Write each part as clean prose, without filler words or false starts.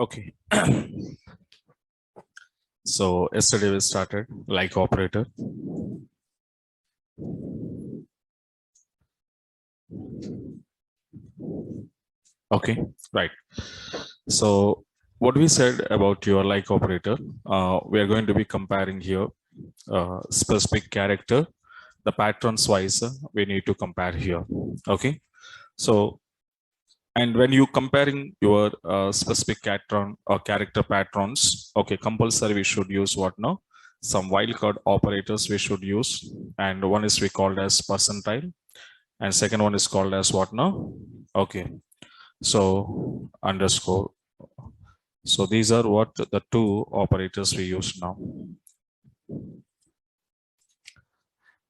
Okay. So yesterday we started like operator. Okay, right. So what we said about your like operator, we are going to be comparing here specific character, the patterns wise we need to compare here. Okay. So and when you comparing your specific pattern or character patterns, okay, compulsory we should use what now? Some wildcard operators we should use, and one is we called as percentile, and second one is called as what now? Okay, so underscore. So these are what the two operators we use now.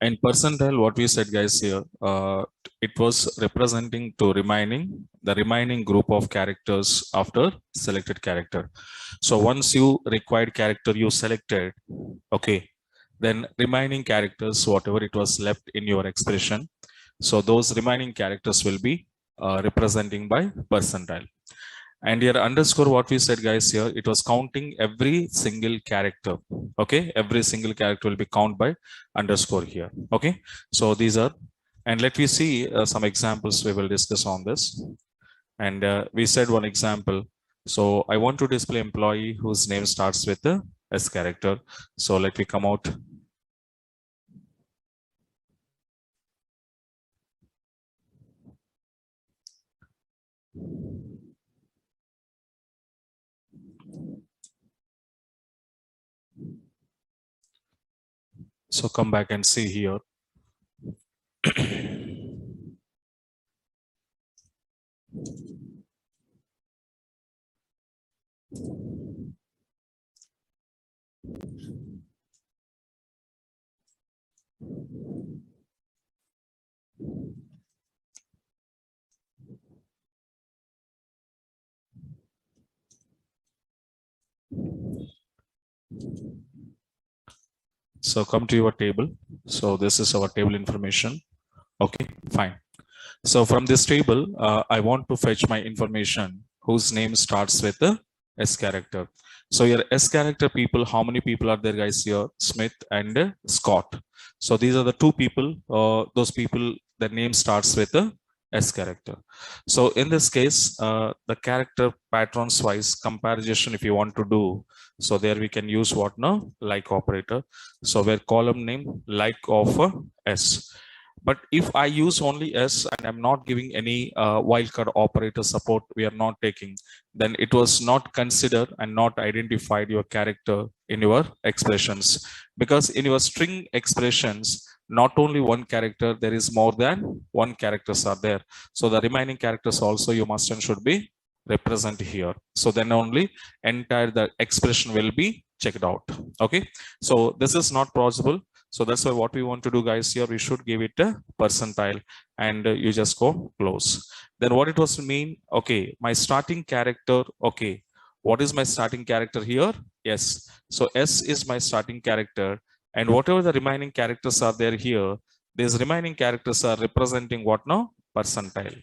And percentile, what we said guys here, it was representing to the remaining group of characters after selected character. So once you required character you selected, okay, then remaining characters, whatever it was left in your expression, so those remaining characters will be representing by percentile. And here underscore, what we said guys here, it was counting every single character. Okay, every single character will be counted by underscore here. Okay, so these are, and let me see some examples we will discuss on this. And we said one example. So I want to display employee whose name starts with the S character. So let me come out. So come back and see here. So come to your table. So this is our table information. Okay, fine. So from this table, I want to fetch my information whose name starts with the S character. So your S character people, how many people are there guys here? Smith and Scott. So these are the two people, those people, their name starts with the S character. So in this case, the character patterns wise comparison, if you want to do, so there we can use what now? Like operator. So where column name like of S. But if I use only S and I'm not giving any wildcard operator support, we are not taking, then it was not considered and not identified your character in your expressions. Because in your string expressions, not only one character, there is more than one characters are there. So the remaining characters also you must and should be represented here. So then only entire the expression will be checked out. Okay. So this is not possible. So that's why what we want to do guys here, we should give it a percentile and you just go close. Then what it was to mean, okay, my starting character, okay, what is my starting character here? Yes. So S is my starting character and whatever the remaining characters are there here, these remaining characters are representing what now? Percentile.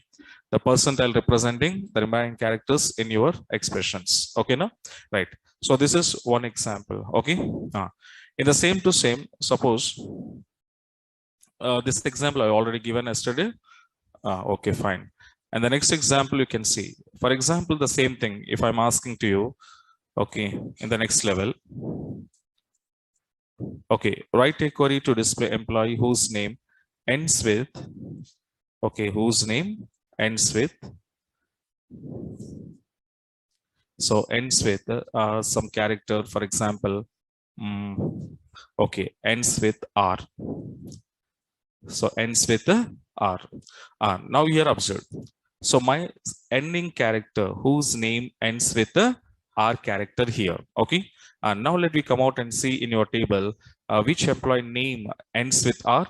The percentile representing the remaining characters in your expressions. Okay, now, right. So this is one example. Okay. In the same to same, suppose this example I already given yesterday. Okay, fine. And the next example you can see. For example, the same thing. If I'm asking to you, okay, in the next level, okay, write a query to display employee whose name ends with, okay, whose name ends with, so ends with some character, for example, okay, ends with R. So ends with the R. Now here observe. So my ending character whose name ends with the R character here. Okay. Now let me come out and see in your table which employee name ends with R.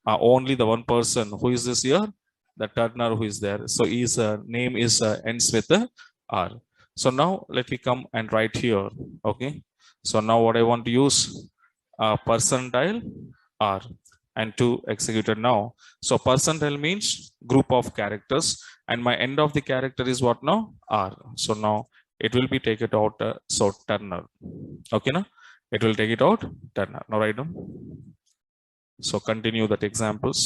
Only the one person. Who is this here? The Turner who is there. So his name is ends with the R. So now let me come and write here. Okay. So now what I want to use percentile R. and 2 executed now. So percentile means group of characters, and my end of the character is what now? R. So now it will be take it out. So Turner. Okay, now it will take it out Turner. Now write down. So continue that examples.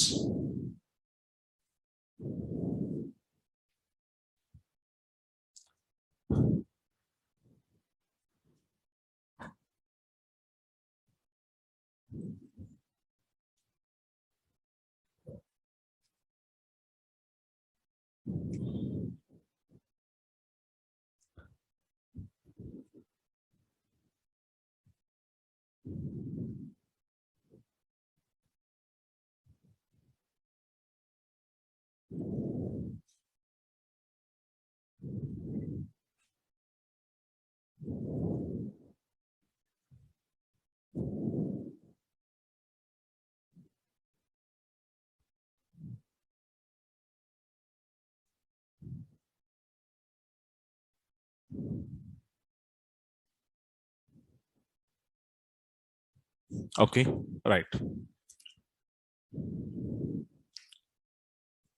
Okay, right.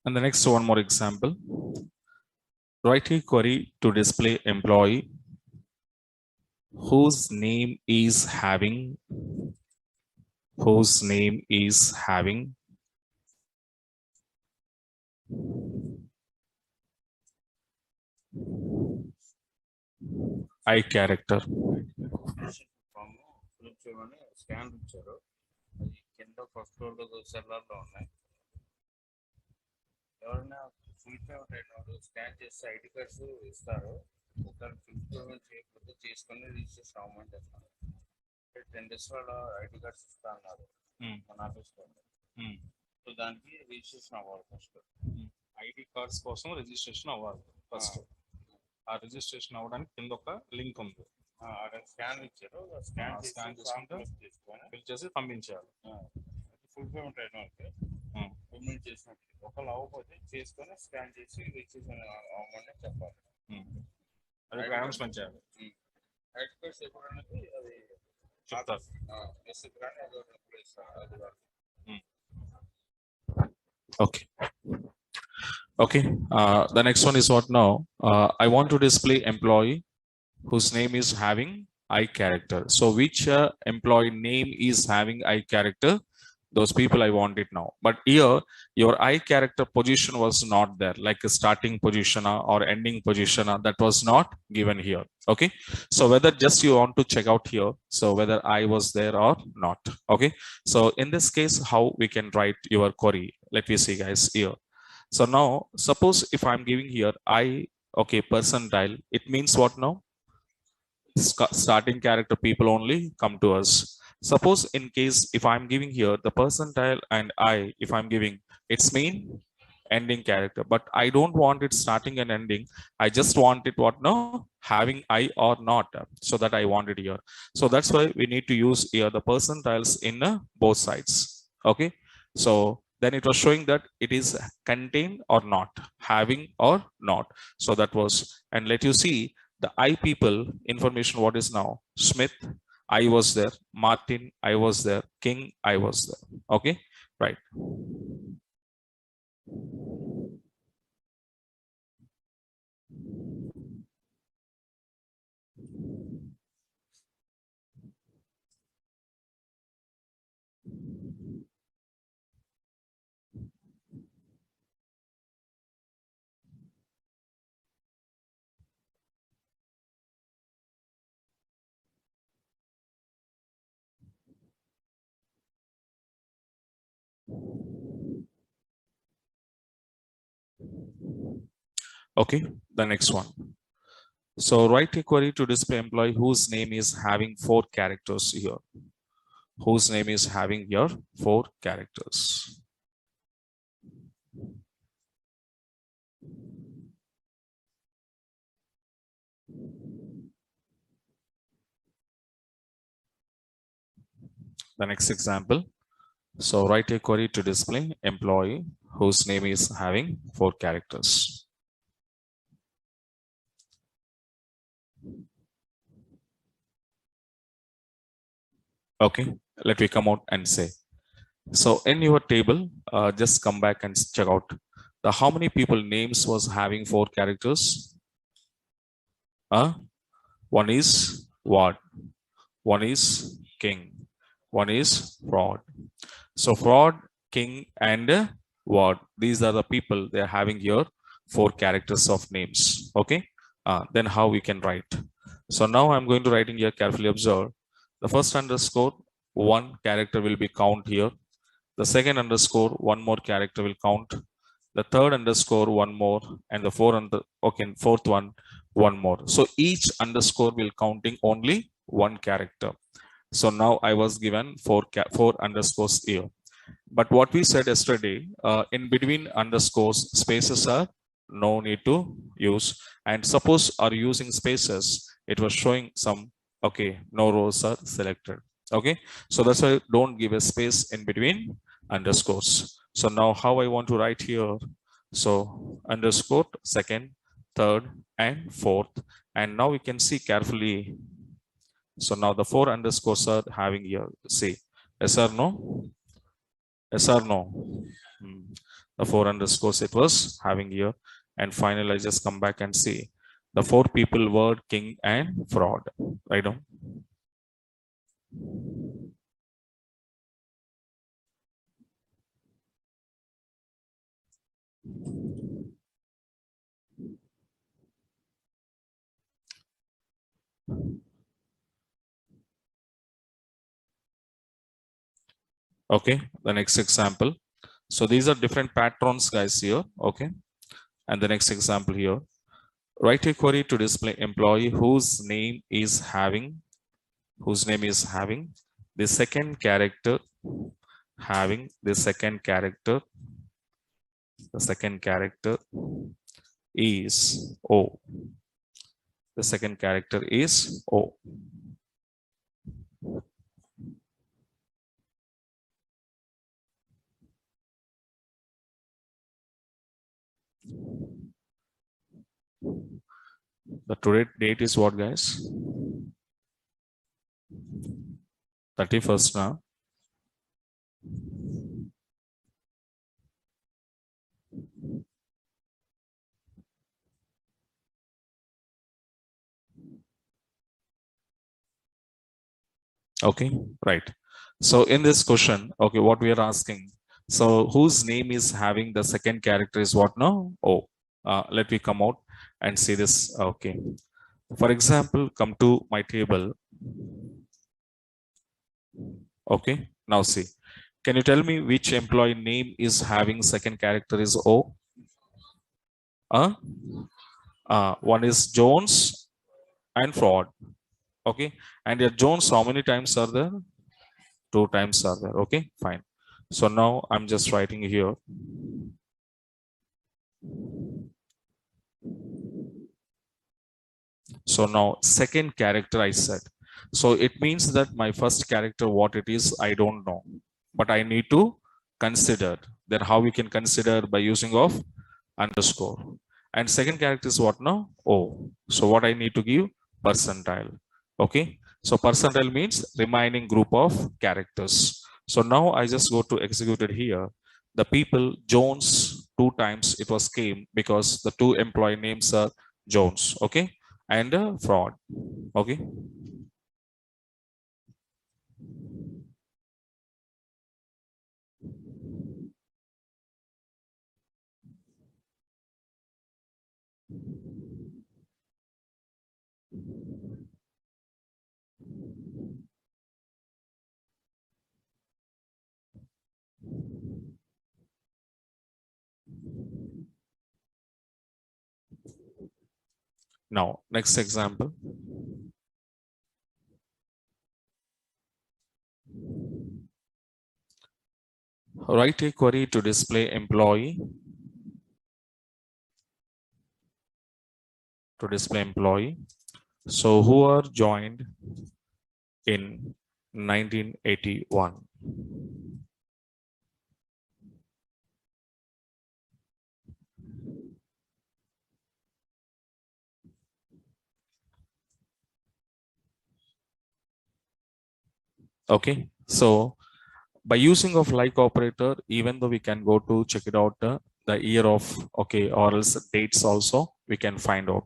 And the next one more example. Write a query to display employee whose name is having I character. Scan ఇచ్చారు అది కింద first floor లో cellar లో ఉన్నాయి ఎవరైనా full payment అయిన scan చేస్తే ID cards ఇస్తారు ఒకవేళ ఫుల్ పేమెంట్ చేయకపోతే చేసుకొని రిజిస్ట్రేషన్ అవ్వమని చెప్తాను 10 days లో ఐడి కార్డ్స్ ఇస్తా అన్నారు మన ఆఫీస్ లో సో దానికి రిజిస్ట్రేషన్ అవ్వాలి ఫస్ట్ ఐడి కార్డ్స్ కోసం రిజిస్ట్రేషన్ అవ్వాలి ఫస్ట్. ఆ రిజిస్ట్రేషన్ అవ్వడానికి కింద ఒక లింక్ ఉంది. అక్కడ స్కాన్ ఇచ్చారు స్కాన్ చేసుకుంటే ఫిల్ చేసి పంపించాలి. ఫుల్ పేమెంట్ అయిన వాళ్ళకి పేమెంట్ చేసినట్టు ఒకళ్ళు అవ్వకపోతే చేసుకొని స్కాన్ చేసి రిజిస్ట్రేషన్ అవ్వమని చెప్పాలి. అది అనౌన్స్మెంట్ చేయాలి. ఐడి కార్డ్స్ ఎప్పుడైనా అది చెప్తారు. మెసేజ్ కానీ అది ఇస్తారు అది Okay. Okay. The next one is what now? I want to display employee whose name is having I character. So which employee name is having I character? Those people I want it now. But here your I character position was not there, like a starting position or ending position that was not given here. Okay. So whether just you want to check out here, so whether I was there or not. Okay. So in this case, how we can write your query? Let me see guys here. So now suppose if I'm giving here I, okay, percentile, it means what now? Starting character people only come to us. Suppose in case if I'm giving here the percentile and I, if I'm giving, it's mean ending character, but I don't want it starting and ending. I just want it what now? Having I or not, so that I want it here. So that's why we need to use here the percentiles in both sides. Okay. So then it was showing that it is contained or not, having or not. So that was, and let you see the I people information. What is now? Smith, I was there. Martin, I was there. King, I was there. Okay, right. Okay, the next one. So write a query to display employee whose name is having 4 characters here. Whose name is having here 4 characters. The next example. So write a query to display employee whose name is having 4 characters. Okay, let me come out and say So in your table, just come back and check out the how many people names was having 4 characters. One is what? One is king. One is fraud. So fraud, king, and what? These are the people they are having here 4 characters of names. Okay. Then how we can write? So now I'm going to write in here. Carefully observe. The first underscore 1 character will be count here. The second underscore 1 more character will count. The third underscore 1 more, and the fourth one more. So each underscore will counting only 1 character. So now I was given four underscores here. But what we said yesterday, in between underscores, spaces are no need to use. And suppose are using spaces, it was showing some, okay, no rows are selected. Okay, so that's why don't give a space in between underscores. So now how I want to write here? So underscore second, third, and fourth. And now we can see carefully. So now the 4 underscores are having here. See, yes or no? Yes or no? Hmm. The 4 underscores it was having here. And finally, I just come back and see the 4 people were king and fraud. Right down. Okay, the next example. So these are different patterns, guys, here. Okay, and the next example here. Write a query to display employee whose name is having the second character the second character is O. The second character is O. The today date is what, guys? 31st now. Okay, right. So in this question, okay, what we are asking, so whose name is having the second character is what now? Oh, let me come out and see this. Okay. For example, come to my table. Okay, now see. Can you tell me which employee name is having second character is O? One is Jones and fraud. Okay, and your Jones, how many times are there? 2 times are there. Okay, fine. So now I'm just writing here. So now second character I said. So it means that my first character, what it is, I don't know, but I need to consider that how we can consider by using of underscore. And second character is what now? Oh, so what I need to give? Percentile. Okay. So percentile means remaining group of characters. So now I just go to executed here. The people Jones 2 times it was came because the 2 employee names are Jones. Okay. And fraud. Okay. Now, next example. Write a query to display employee So who are joined in 1981? Okay. So By using of like operator, even though we can go to check it out the year of, okay, or else dates also we can find out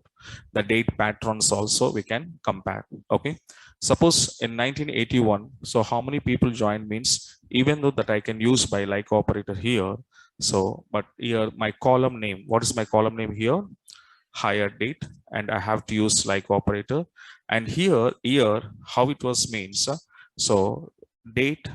the date patterns also we can compare. Okay, suppose in 1981, so how many people joined means, even though that I can use by like operator here. So but here my column name, what is my column name here? Higher date, and I have to use like operator. And here how it was means, so date,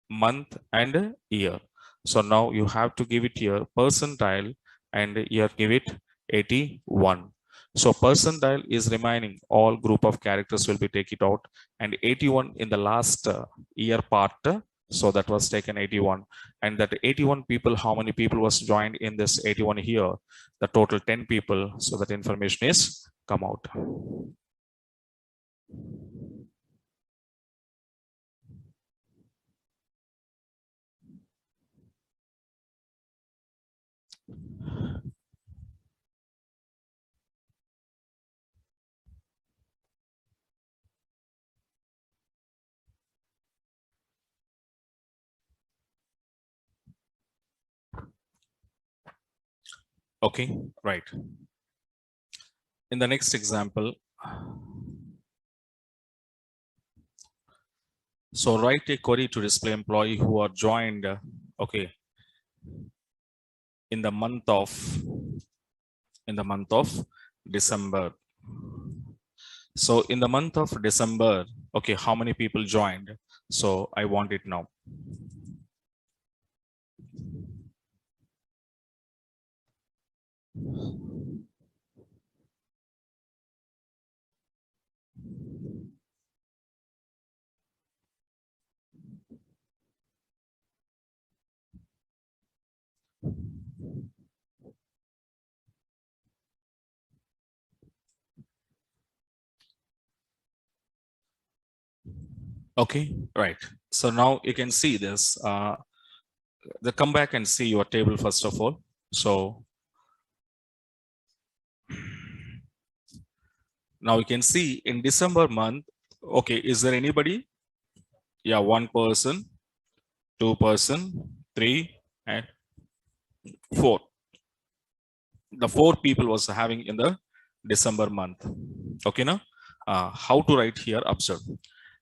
month and year. So now you have to give it here percentile, and here give it 81. So percentile is remaining, all group of characters will be take it out, and 81 in the last year part, so that was taken 81. And that 81 people, how many people was joined in this 81 here? The total 10 people, so that information is come out. Okay, right. In the next example, so write a query to display employee who are joined, okay, in the month of December. So in the month of December, okay, how many people joined? So I want it now. Okay, right. So now you can see this. Come back and see your table first of all. So now you can see in December month. Okay, is there anybody? Yeah, one person, two person, three, and four. The four people was having in the December month. Okay, now how to write here? Observe.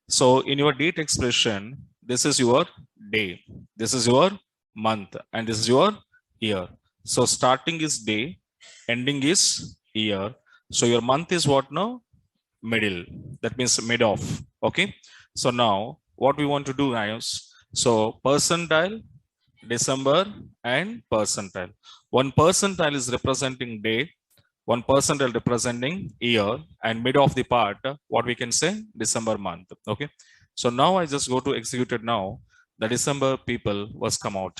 So in your date expression, this is your day, this is your month, and this is your year. So starting is day, ending is year. So your month is what now? Middle. That means mid of. Okay. So now what we want to do now is, so percentile, December, and percentile. One percentile is representing day, one percentile representing year, and mid of the part, what we can say? December month. Okay. So now I just go to executed now. The December people was come out.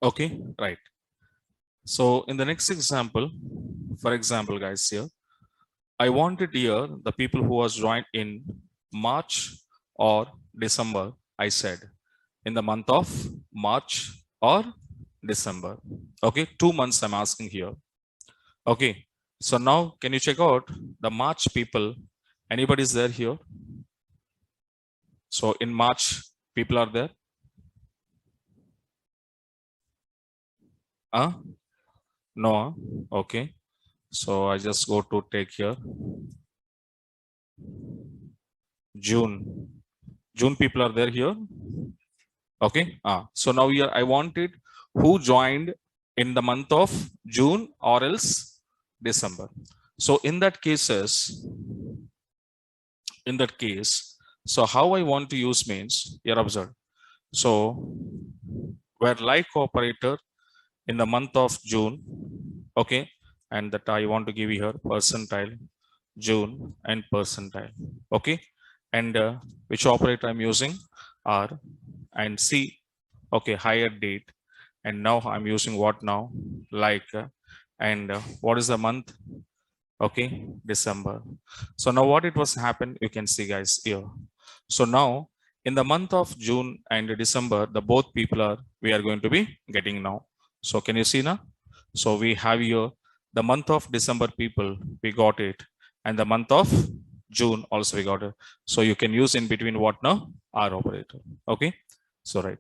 Okay, right. So in the next example, for example, guys, here, I wanted here the people who was joined in March or December. I said in the month of March or December. Okay, 2 months I'm asking here. Okay, so now can you check out the March people? Anybody's there here? So in March, people are there? No. Okay. So I just go to take here June. June people are there here. Okay. So now here I wanted who joined in the month of June or else December. So in that case, so how I want to use means here, observe. So where like operator in the month of June, okay, and that I want to give you here percentile, June and percentile, okay, and which operator I'm using? R and C, okay, higher date, and now I'm using what now? Like, And what is the month? Okay, December. So now what it was happened, you can see guys here. So now in the month of June and December, the both people are, we are going to be getting now. So can you see now? So we have here the month of December people, we got it. And the month of June also we got it. So you can use in between what now? R operator. Okay. So right.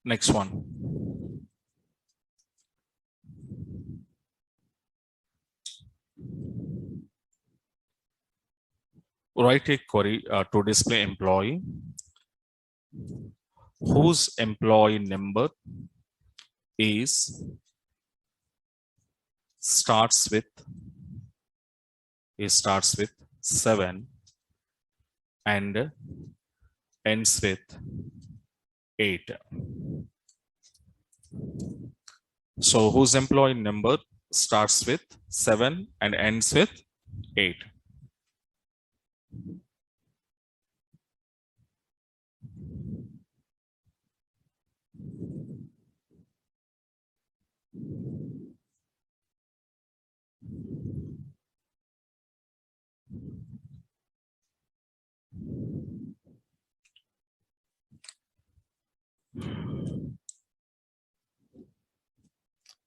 Next one. Write a query to display employee whose employee number is starts with 7 and ends with 8. So whose employee number starts with 7 and ends with 8?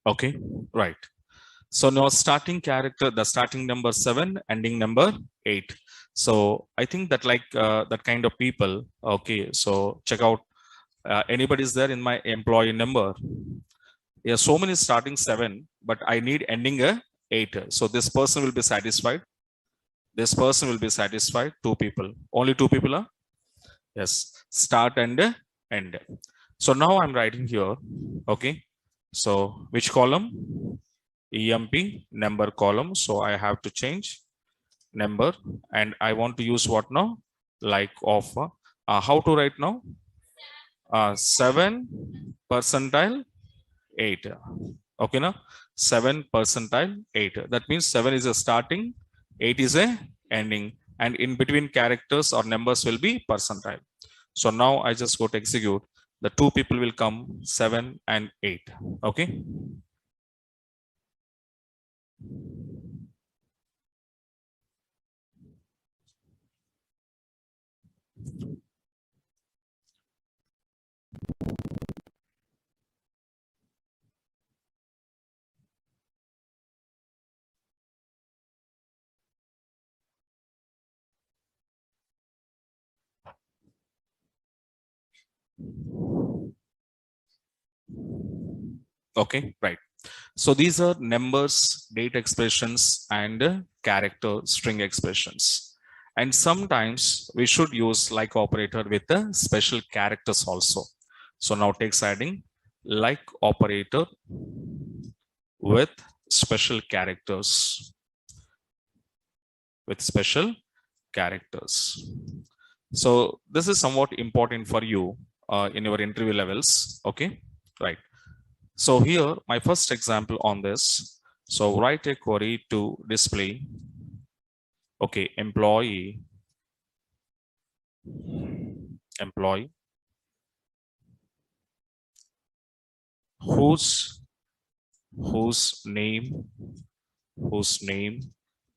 Okay, right. So now starting character, the starting number 7, ending number 8. So I think that like that kind of people. Okay, so check out anybody is there in my employee number. Yeah, so many starting 7, but I need ending a 8. So this person will be satisfied. This person will be satisfied. 2 people. Only 2 people are? Yes. Start and end. So now I'm writing here. Okay. So which column? EMP number column. So I have to change number and I want to use what now? Like of how to write now? 7 percentile 8. Okay, now 7 percentile 8. That means 7 is a starting, 8 is a ending, and in between characters or numbers will be percentile. So now I just go to execute. The 2 people will come 7 and 8. Okay. Okay, right. So these are numbers, date expressions, and character string expressions. And sometimes we should use like operator with the special characters also. So now takes adding like operator with special characters. With special characters. So this is somewhat important for you in your interview levels. Okay, right. So here, my first example on this. So write a query to display, okay, employee whose whose name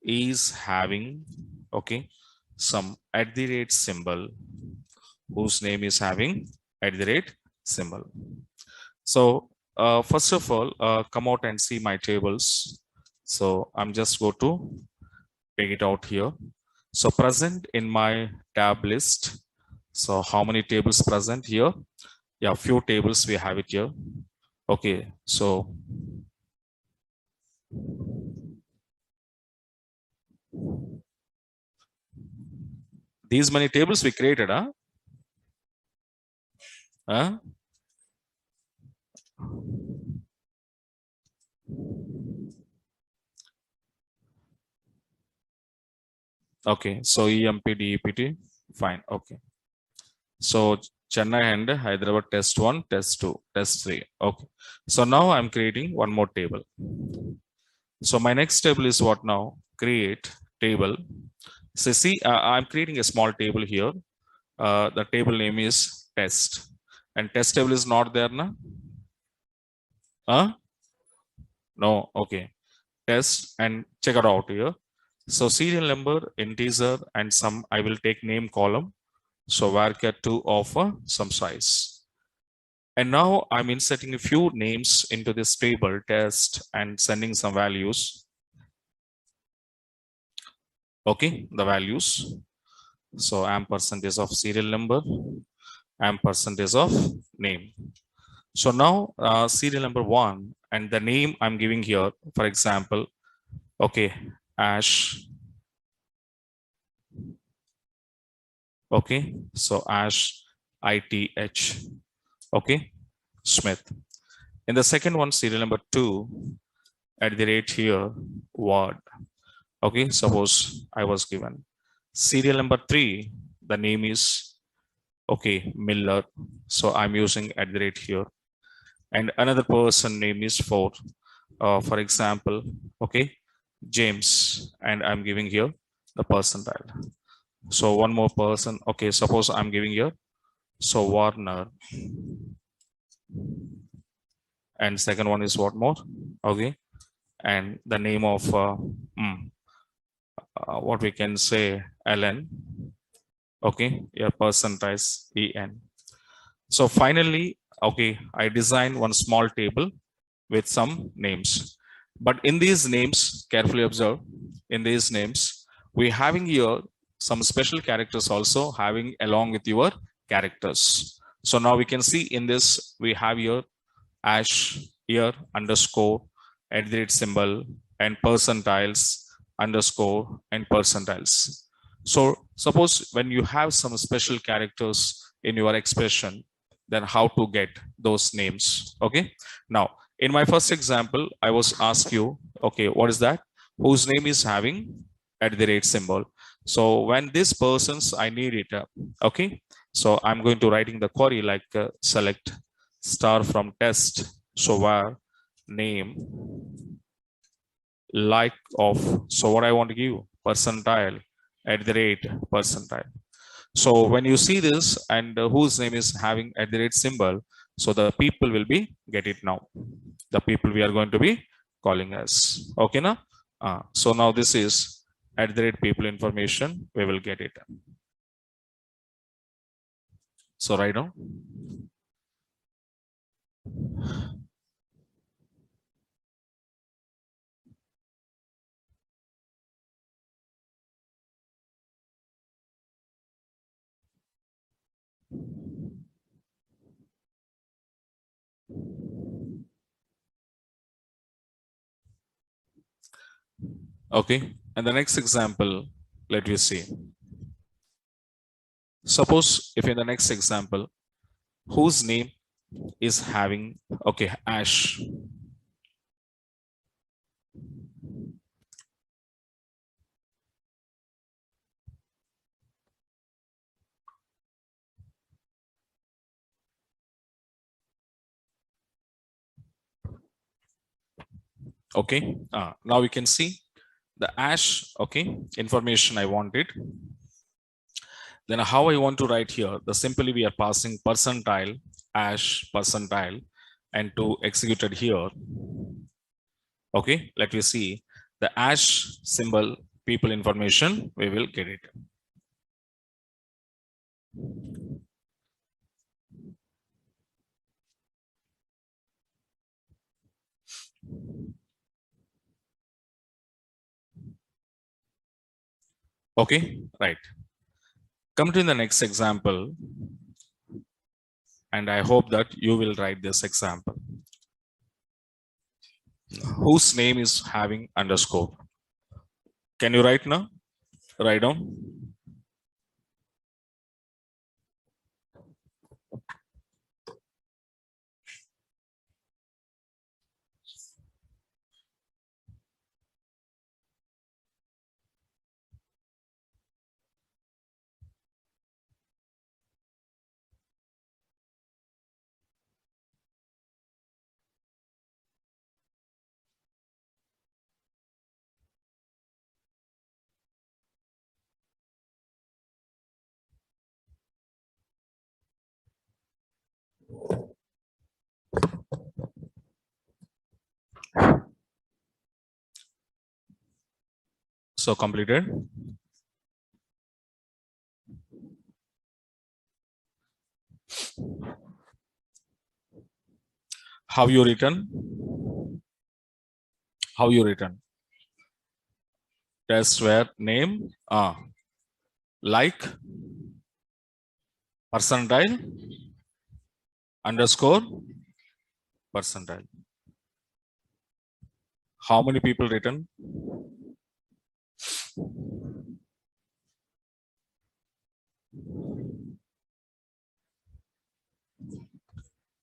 is having, okay, some at the rate symbol, whose name is having at the rate symbol. So first of all, come out and see my tables. So I'm just go to take it out here. So present in my tab list. So how many tables present here? Yeah, few tables we have it here. Okay, so these many tables we created, huh? Huh? Okay, so EMP, DEPT, fine. Okay. So Chennai and Hyderabad test 1, test 2, test 3. Okay. So now I'm creating one more table. So my next table is what now? Create table. So see, I'm creating a small table here. The table name is test. And test table is not there now? Huh? No, okay. Test and check it out here. So serial number, integer, and some I will take name column. So varchar 2 of some size. And now I'm inserting a few names into this table test and sending some values. Okay, the values. So ampersand of serial number, ampersand of name. So now serial number 1 and the name I'm giving here, for example, okay, Ash. Okay, so Ash, ITH. Okay, Smith. In the second one, serial number 2, at the rate here, Word. Okay, suppose I was given. Serial number 3, the name is, okay, Miller. So I'm using at the rate here. And another person name is 4. For example, okay, James. And I'm giving here the percentile. So one more person. Okay, suppose I'm giving here. So Warner. And second one is what more? Okay. And the name of what we can say Ellen. Okay, yeah, percentile en. So finally, okay, I designed one small table with some names. But in these names, carefully observe, in these names, we having here some special characters also having along with your characters. So now we can see in this, we have here Ash here underscore at the rate symbol and percentiles underscore and percentiles. So suppose when you have some special characters in your expression, then how to get those names? Okay. Now, in my first example, I was asked you, okay, what is that? Whose name is having at the rate symbol? So when this person's, I need it. Okay. So I'm going to writing the query like select star from test. So where name like of, so what I want to give percentile at the rate percentile. So when you see this and whose name is having at the rate symbol, so the people will be get it now. The people we are going to be calling us. Okay, now. So now this is at the rate people information. We will get it. So right now. Okay. And the next example, let me see. Suppose if in the next example, whose name is having, okay, Ash. Okay. Now we can see the Ash, okay, information I wanted. Then how I want to write here, the simply we are passing percentile, Ash percentile, and to execute it here. Okay, let me see the Ash symbol people information, we will get it. Okay, right. Come to the next example. And I hope that you will write this example. Whose name is having underscore? Can you write now? Write down. So completed. How you written? How you written? Test where name, like, percentile, underscore, percentile. How many people written?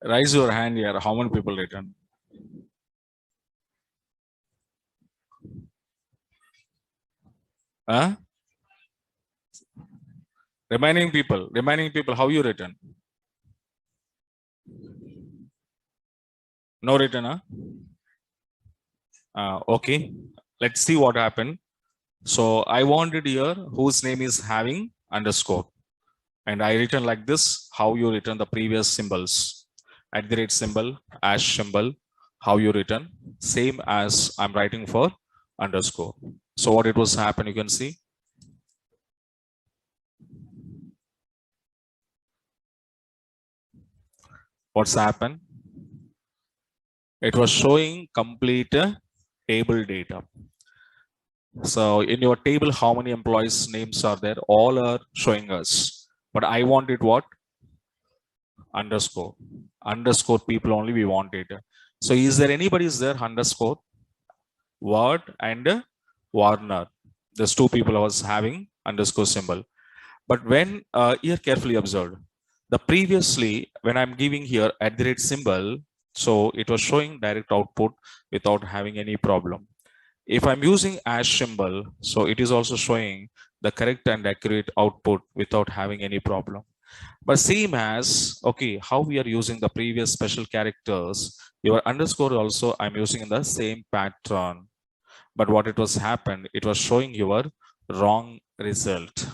Raise your hand here. How many people written? Huh? Remaining people, how you written? No written, huh? Okay. Let's see what happened. So I wanted here whose name is having underscore. And I written like this, how you written the previous symbols. At the rate symbol, hash symbol, how you written. Same as I'm writing for underscore. So what it was happen, you can see. What's happened? It was showing complete table data. So in your table, how many employees names are there? All are showing us. But I wanted what? Underscore. Underscore people only we wanted. So is there anybody is there underscore? Word and Warner. There's two people I was having underscore symbol. But when here carefully observed, the previously when I'm giving here at the rate symbol, so it was showing direct output without having any problem. If I'm using hash symbol, so it is also showing the correct and accurate output without having any problem. But same as, okay, how we are using the previous special characters, your underscore also I'm using in the same pattern. But what it was happened, it was showing your wrong result.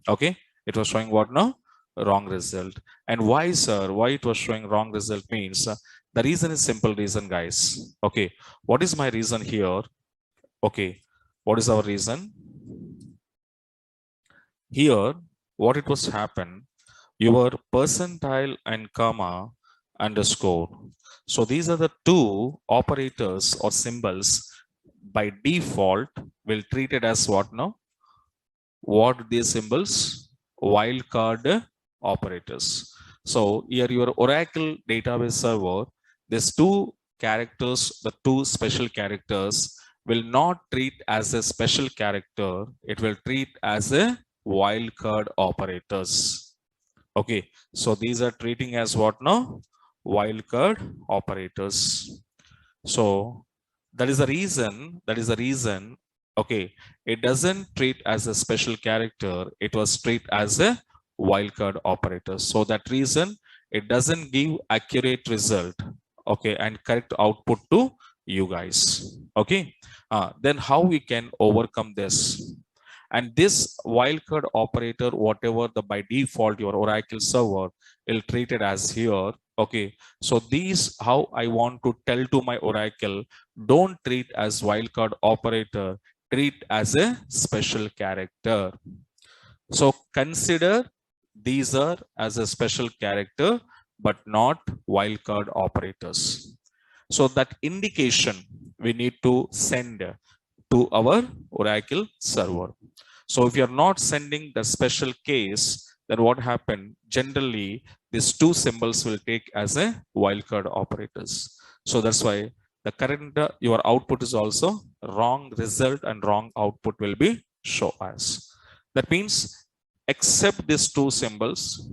Okay, it was showing what now? Wrong result. And why, sir? Why it was showing wrong result means the reason is simple reason, guys. Okay, what is my reason here? Okay, what is our reason? Here, what it was happen, your percentile and comma underscore. So these are the two operators or symbols by default will treat it as what now? What these symbols? Wildcard operators. So here your Oracle database server, these two characters, the two special characters will not treat as a special character. It will treat as a wildcard operators. Okay, so these are treating as what now? Wildcard operators. So that is the reason, okay, it doesn't treat as a special character, it was treat as a wildcard operator. So that reason, it doesn't give accurate result, okay, and correct output to you guys, okay. Then how we can overcome this? And this wildcard operator, whatever the by default your Oracle server will treat it as here, okay. So these how I want to tell to my Oracle, don't treat as wildcard operator, treat as a special character. So consider these are as a special character, but not wildcard operators. So that indication we need to send to our Oracle server. So if you're not sending the special case, then what happened? Generally, these two symbols will take as a wildcard operators. So that's why the current your output is also wrong result and wrong output will be show as. That means except these two symbols,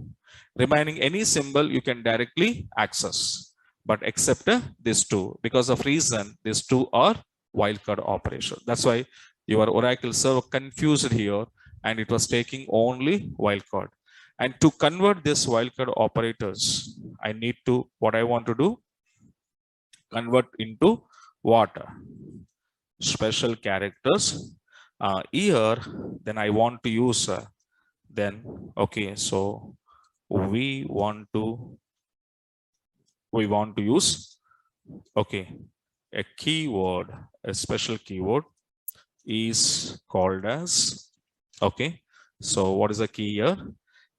remaining any symbol you can directly access, but except these two, because of reason these two are wildcard operation. That's why your Oracle server confused here and it was taking only wildcard. And to convert this wildcard operators, I need to, what I want to do, convert into what? Special characters. Here, then I want to use, then, okay, so we want to use, okay, a keyword, a special keyword. is called as, okay, so what is the key here?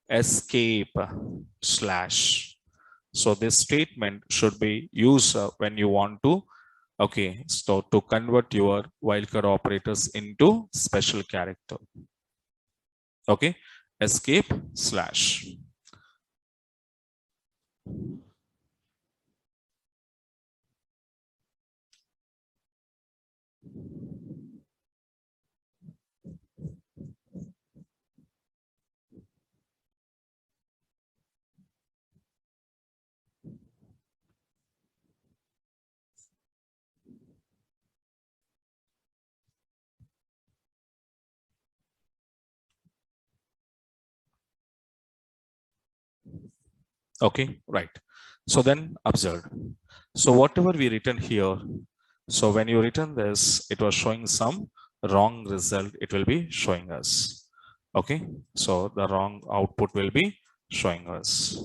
Escape slash. So this statement should be used when you want to, okay, so to convert your wildcard operators into special character. Okay, escape slash. Okay, right. So then observe. So whatever we written here, so when you return this, it was showing some wrong result. It will be showing us. Okay, so the wrong output will be showing us.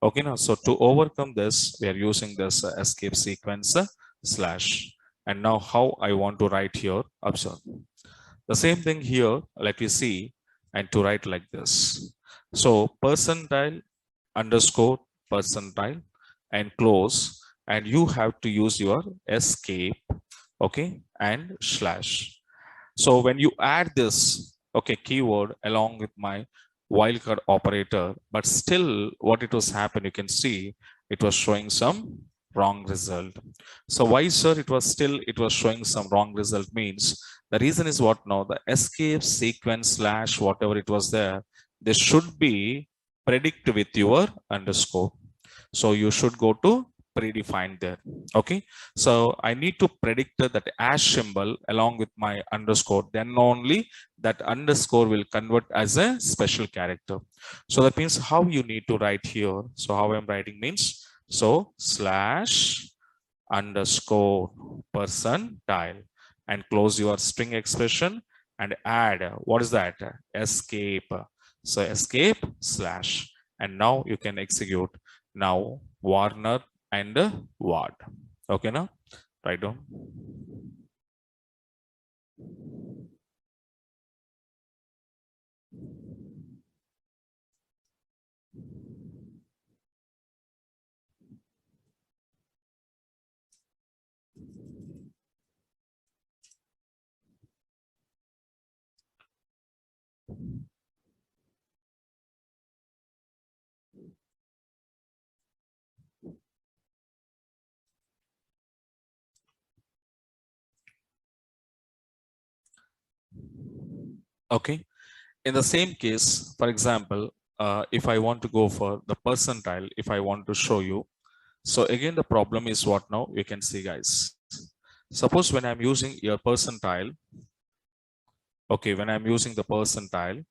Okay, now so to overcome this, we are using this escape sequence slash. And now how I want to write here, observe. The same thing here, let me see, and to write like this. So percentile underscore percentile and close, and you have to use your escape, okay, and slash. So when you add this, okay, keyword along with my wildcard operator, but still what it was happening, you can see it was showing some wrong result. So why, sir, it was showing some wrong result means the reason is what now? The escape sequence slash whatever it was there, this should be predict with your underscore. So you should go to predefined there. Okay. So I need to predict that hash symbol along with my underscore. Then only that underscore will convert as a special character. So that means how you need to write here. So how I'm writing means, so slash underscore percentile and close your string expression and add, what is that? Escape. So escape slash, and now you can execute now Warner and Ward. Okay, now write down. Okay. In the same case, for example, if I want to go for the percentile, if I want to show you, so again, the problem is what now? You can see, guys. Suppose when I'm using your percentile, okay, when I'm using the percentile,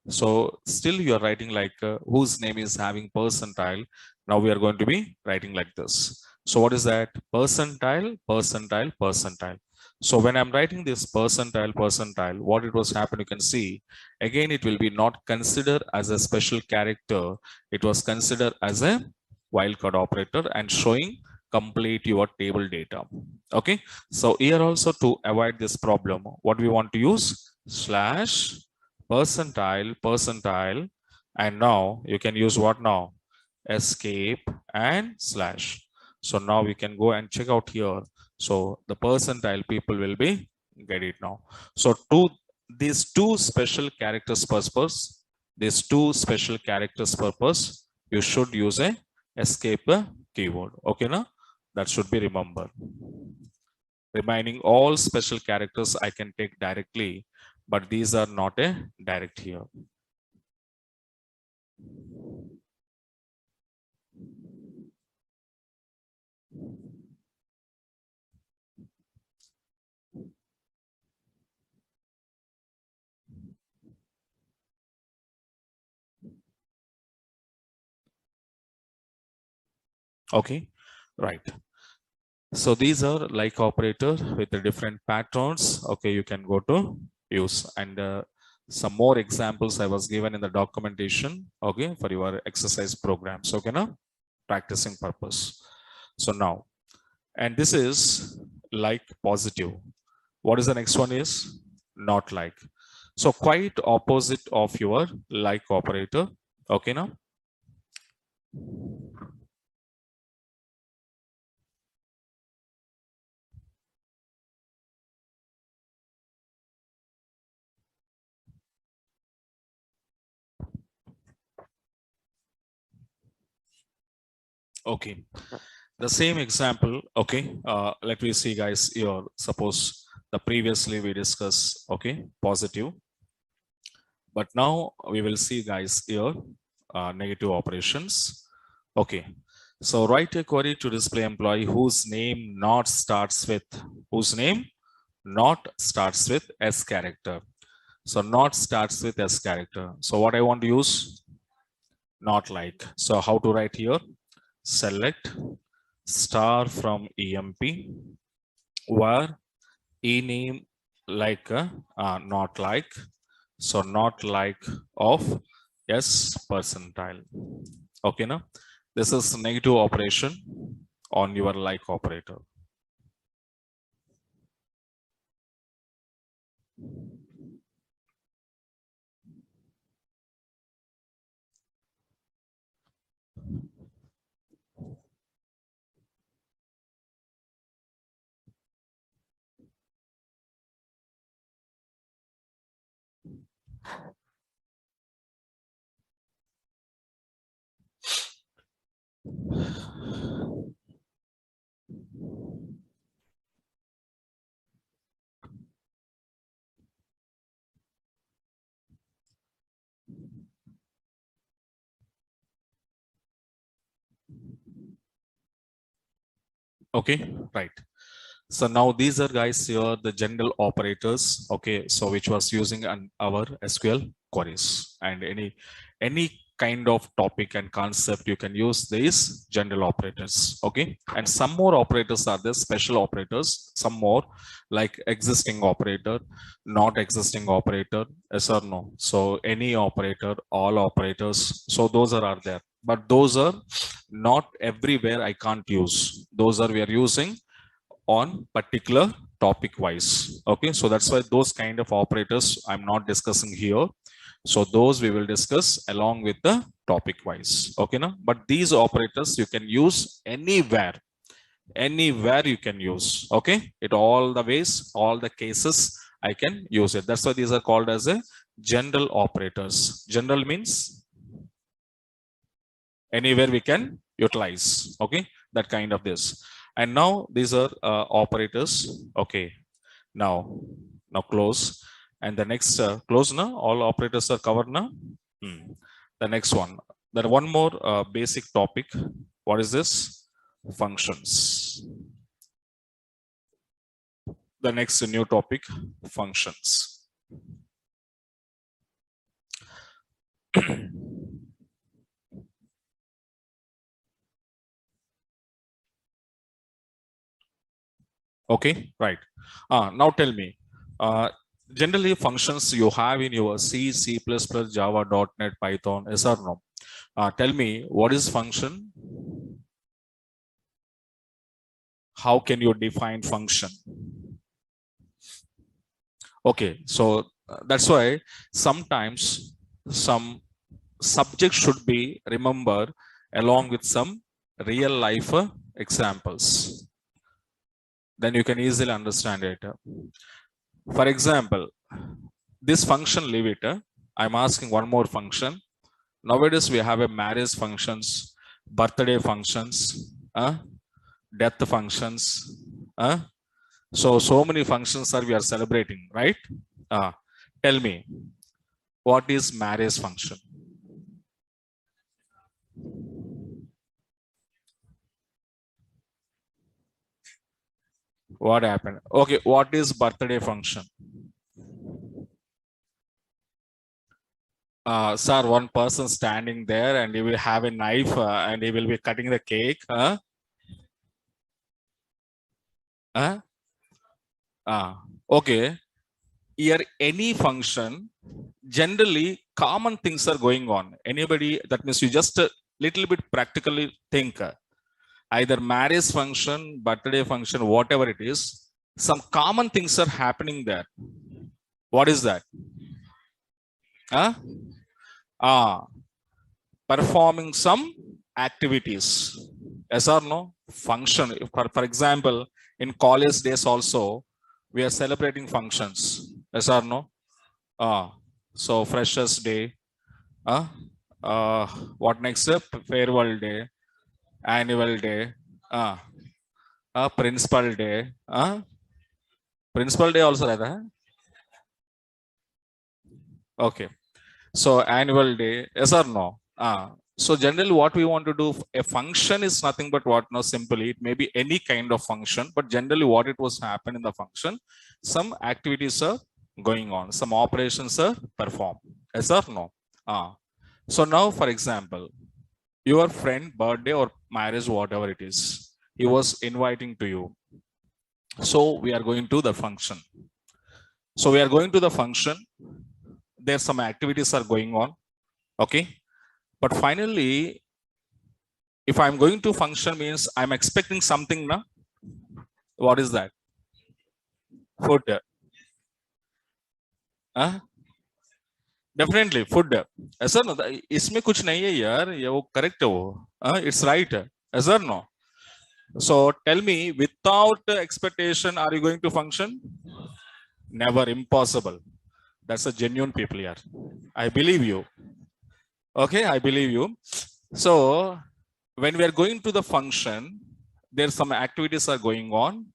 so still you're writing like whose name is having percentile. Now we are going to be writing like this. So what is that? Percentile, percentile, percentile. So when I'm writing this percentile, percentile, what it was happening, you can see, again, it will be not considered as a special character. It was considered as a wildcard operator and showing complete your table data. Okay. So here also to avoid this problem, what we want to use? Slash percentile, percentile, and now you can use what now? Escape and slash. So now we can go and check out here. So the percentile people will be get it now. So these two special characters purpose, you should use a escape keyword. Okay, now that should be remembered. Remaining all special characters I can take directly, but these are not a direct here. Okay, right. So these are like operator with the different patterns. Okay, you can go to use, and some more examples I was given in the documentation. Okay, for your exercise programs. Okay, now practicing purpose. So now, and this is like positive. What is the next one is? not like. So quite opposite of your like operator. Okay now. Okay. The same example. Okay. Let me see guys here. Suppose the previously we discussed, okay, positive. But now we will see guys here negative operations. Okay. So write a query to display employee whose name not starts with S character. So not starts with S character. So what I want to use, not like. So how to write here? Select star from EMP where E name like not like. So not like of S percentile. Okay, now this is negative operation on your like operator. Okay, right. So now these are guys here the general operators. Okay, so which was using our SQL queries, and any kind of topic and concept you can use these general operators. Okay, and some more operators are there, special operators, some more like existing operator, not existing operator, yes or no. So any operator, all operators, so those are there, but those are not everywhere. I can't use those. Are we are using on particular topic wise. Okay, so that's why those kind of operators I'm not discussing here. So those we will discuss along with the topic wise. Okay, now, but these operators you can use anywhere you can use. Okay, it all the ways, all the cases I can use it. That's why these are called as a general operators. General means anywhere we can utilize. Okay, that kind of this. And now these are operators. Okay, now close. And the next close now, all operators are covered now. The next one, then one more basic topic. What is this? Functions. The next new topic, functions. Okay, right. Now tell me, generally functions you have in your C, C++, Java, .NET, Python, yes or no? Tell me, what is function? How can you define function? Okay, so that's why sometimes some subject should be remembered along with some real life examples. Then you can easily understand it. For example, this function, leave it. I'm asking one more function. Nowadays we have a marriage functions, birthday functions, death functions. So many functions are we are celebrating, right? Tell me, what is marriage function? What happened? Okay, what is birthday function? Sir, one person standing there and he will have a knife and he will be cutting the cake. Okay. Here, any function, generally common things are going on. Anybody, that means you just a little bit practically think either marriage function, birthday function, whatever it is, some common things are happening there. What is that? Huh? Performing some activities. Yes or no? Function. For example, in college days also, we are celebrating functions. Yes or no? So Freshers Day. Uh, uh, what next? Farewell Day, Annual Day, Principal Day. Principal Day also रहता है. Okay. So annual day, yes or no? So generally what we want to do, a function is nothing but what? No, simply it may be any kind of function, but generally what it was happen in the function, some activities are going on, some operations are performed. Yes or no? So now for example, your friend birthday or marriage, whatever it is, he was inviting to you. So we are going to the function. So we are going to the function. There some activities are going on. Okay. But finally, if I'm going to function means I'm expecting something now. What is that? Food. Definitely food. ऐसा no, इसमें कुछ नहीं है यार, ये वो correct है वो. It's right. ऐसा no. So tell me, without expectation, are you going to function? Never, impossible. That's a genuine people here. I believe you. Okay, I believe you. So when we are going to the function, there's some activities are going on.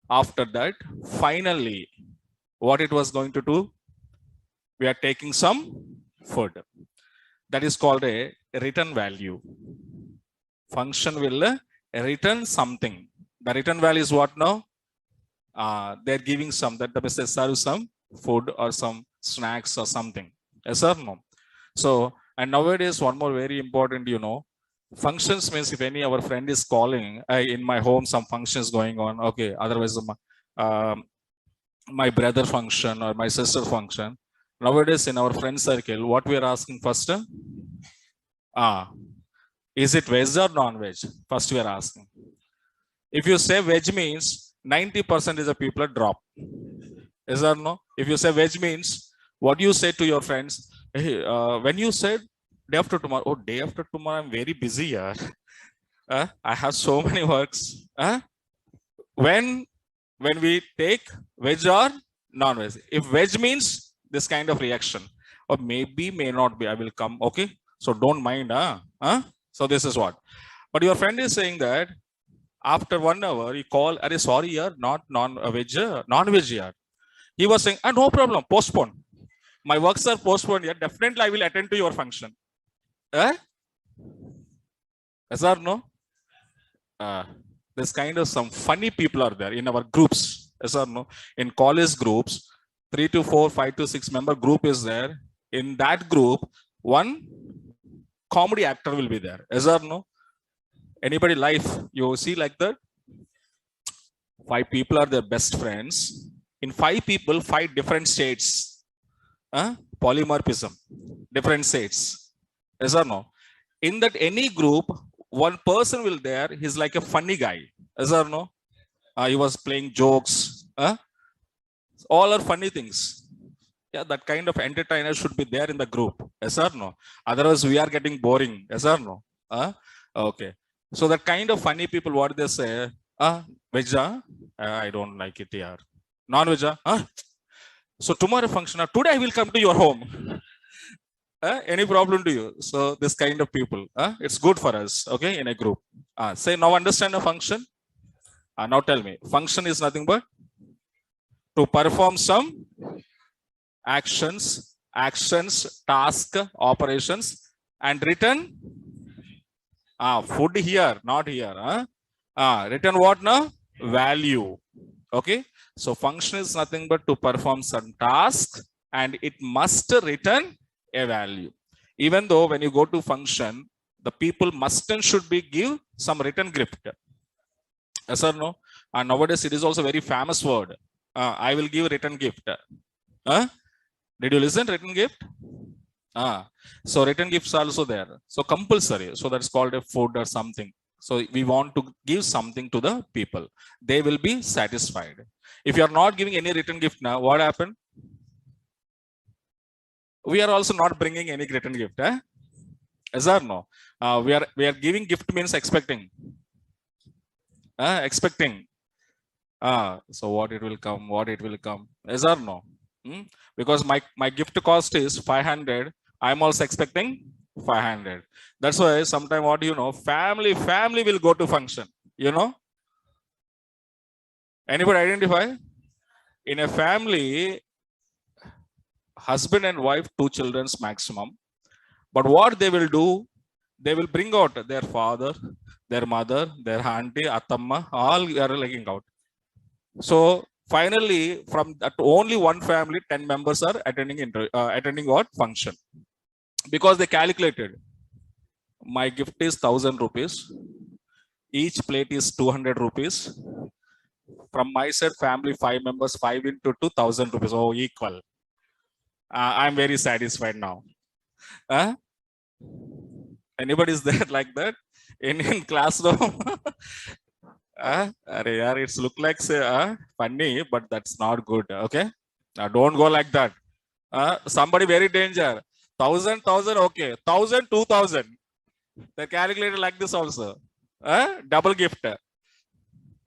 After that, finally, what it was going to do, we are taking some food. That is called a return value. Function will return something. The return value is what now? They're giving some, that the message serve some food or some snacks or something. Yes or no? So, and nowadays one more very important, you know, functions means if any our friend is calling, in my home some functions going on. Okay, otherwise my brother function or my sister function. Nowadays in our friend circle, what we are asking first? Is it veg or non-veg? First we are asking. If you say veg means 90% is the people are drop. Is there no? If you say veg means, what you say to your friends, hey, when you said day after tomorrow, oh, day after tomorrow, I'm very busy here. I have so many works. When we take veg or non-veg, if veg means this kind of reaction, or maybe may not be, I will come. Okay, so don't mind. So this is what. But your friend is saying that after 1 hour, you call, are sorry, yaar, not non-veg, non-veg yaar. He was saying, no problem, postpone. My works are postponed yet. Definitely, I will attend to your function. Yes or no? This kind of some funny people are there in our groups. Yes or no? In college groups, 3 to 4, 5 to 6 member group is there. In that group, one comedy actor will be there. Yes or no? Anybody life you see like that? 5 people are their best friends. In 5 people, 5 different states. Polymorphism, different states. Yes or no? In that any group, one person will there. He's like a funny guy. Yes or no? He was playing jokes. All are funny things. Yeah, that kind of entertainer should be there in the group. Yes or no? Otherwise, we are getting boring. Yes or no? Okay. So that kind of funny people, what they say? Veg? I don't like it here. Non-veg? So tomorrow function, today I will come to your home. Any problem to you? So this kind of people, it's good for us. Okay, in a group. Say now understand a function. Now tell me, function is nothing but to perform some actions, task, operations, and return food here, not here. Return what now? Value. Okay. So function is nothing but to perform some task and it must return a value. Even though when you go to function, the people must and should be give some return gift. Yes or no? And nowadays it is also very famous word. I will give return gift. Did you listen? Return gift? So return gifts are also there. So compulsory. So that's called a food or something. So we want to give something to the people. They will be satisfied. If you are not giving any return gift now, what happened? we are also not bringing any return gift. Eh? Yes or no? We are giving gift means expecting. Expecting. So what it will come, what it will come. Yes or no? Hmm? Because my gift cost is 500. I'm also expecting 500. That's why sometime what family will go to function. You know? Anybody identify? In a family, husband and wife, 2 children's maximum. But what they will do, they will bring out their father, their mother, their auntie, atamma, all are legging out. So finally, from that only one family, 10 members are attending what function, because they calculated my gift is 1,000 rupees, each plate is 200 rupees. From my side, family 5 members, 5 into 2,000 rupees. Oh, equal. I'm very satisfied now. Anybody is there like that in classroom? It's look like funny, but that's not good. Okay, don't go like that. Somebody very danger. 1,000, okay. 1,000, 2,000. They calculated like this also. Double gift.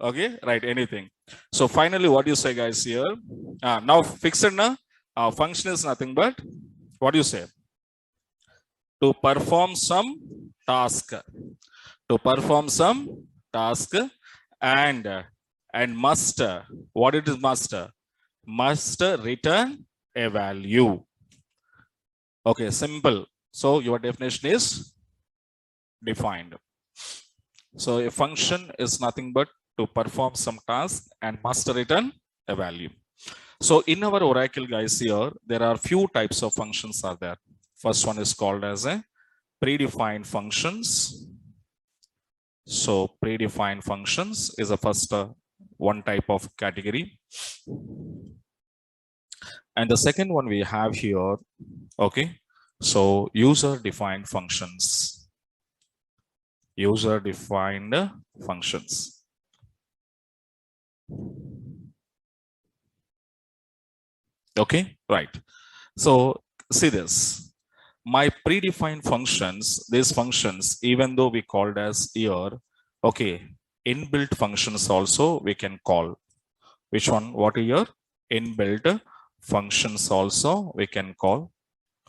Okay, right. Anything. So finally, what do you say, guys? Here, now fixed na function is nothing but what do you say? To perform some task. To perform some task and must, what it is must return a value. Okay, simple. So your definition is defined. So a function is nothing but to perform some task and must return a value. So in our Oracle, guys, here there are few types of functions are there. First one is called as a predefined functions. So predefined functions is the first one type of category. And the second one we have here, okay, so user defined functions. User defined functions. Okay, right. So see this. My predefined functions, these functions, even though we called as here, okay, inbuilt functions also we can call. Which one? What are your inbuilt functions also we can call.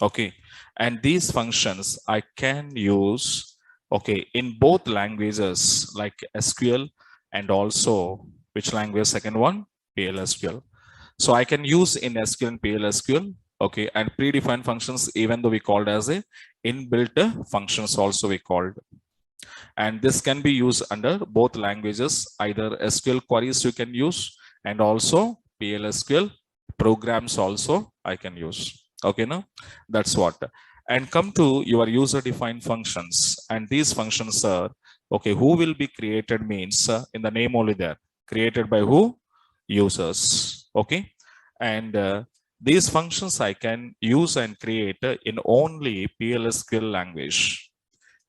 Okay, and these functions I can use, okay, in both languages like SQL and also which language? Second one, PLSQL. So I can use in SQL and PLSQL. Okay, and predefined functions, even though we called as a inbuilt functions also we called. And this can be used under both languages, either SQL queries you can use and also PLSQL programs also I can use. Okay, now that's what. And come to your user defined functions, and these functions are, okay, who will be created means in the name only there, created by who? Users. Okay, and these functions I can use and create in only PLSQL language,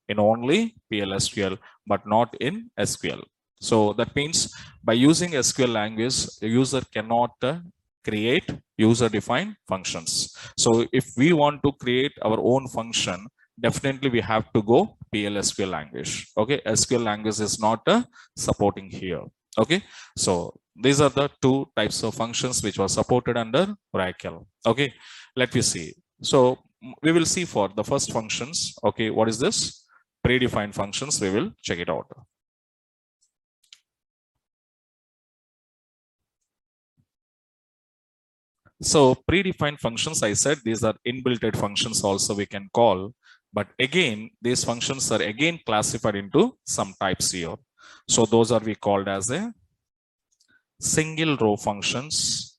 in only PLSQL, but not in SQL. So that means by using SQL language, the user cannot create user-defined functions. So if we want to create our own function, definitely we have to go PLSQL language. Okay, SQL language is not supporting here. Okay, so these are the two types of functions which were supported under Oracle. Okay, let me see. So we will see for the first functions. Okay, what is this? Predefined functions. We will check it out. So predefined functions, I said these are inbuilt functions also we can call, but again these functions are again classified into some types here. So those are we called as a single row functions.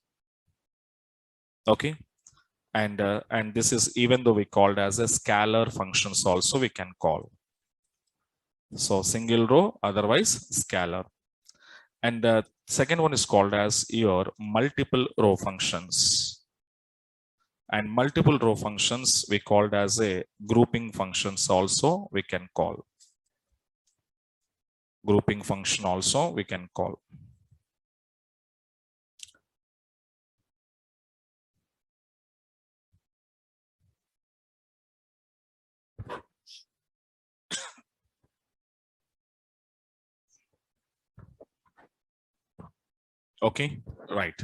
Okay, and this is even though we called as a scalar functions also we can call. So single row, otherwise scalar. And the second one is called as your multiple row functions. And multiple row functions we called as a grouping functions also we can call. Grouping function also we can call. Okay, right.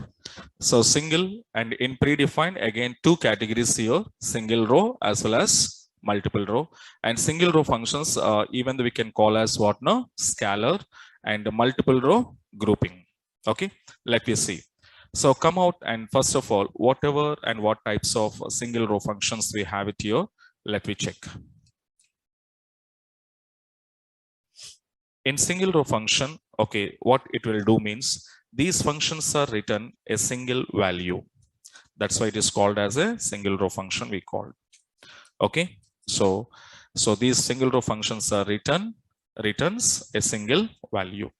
So single, and in predefined, again, two categories here, single row as well as multiple row. And single row functions, even though we can call as what now, scalar, and multiple row grouping. Okay, let me see. So come out, and first of all, whatever and what types of single row functions we have it here, let me check. In single row function, okay, what it will do means these functions are written a single value. That's why it is called as a single row function we called. Okay, so these single row functions are returns a single value.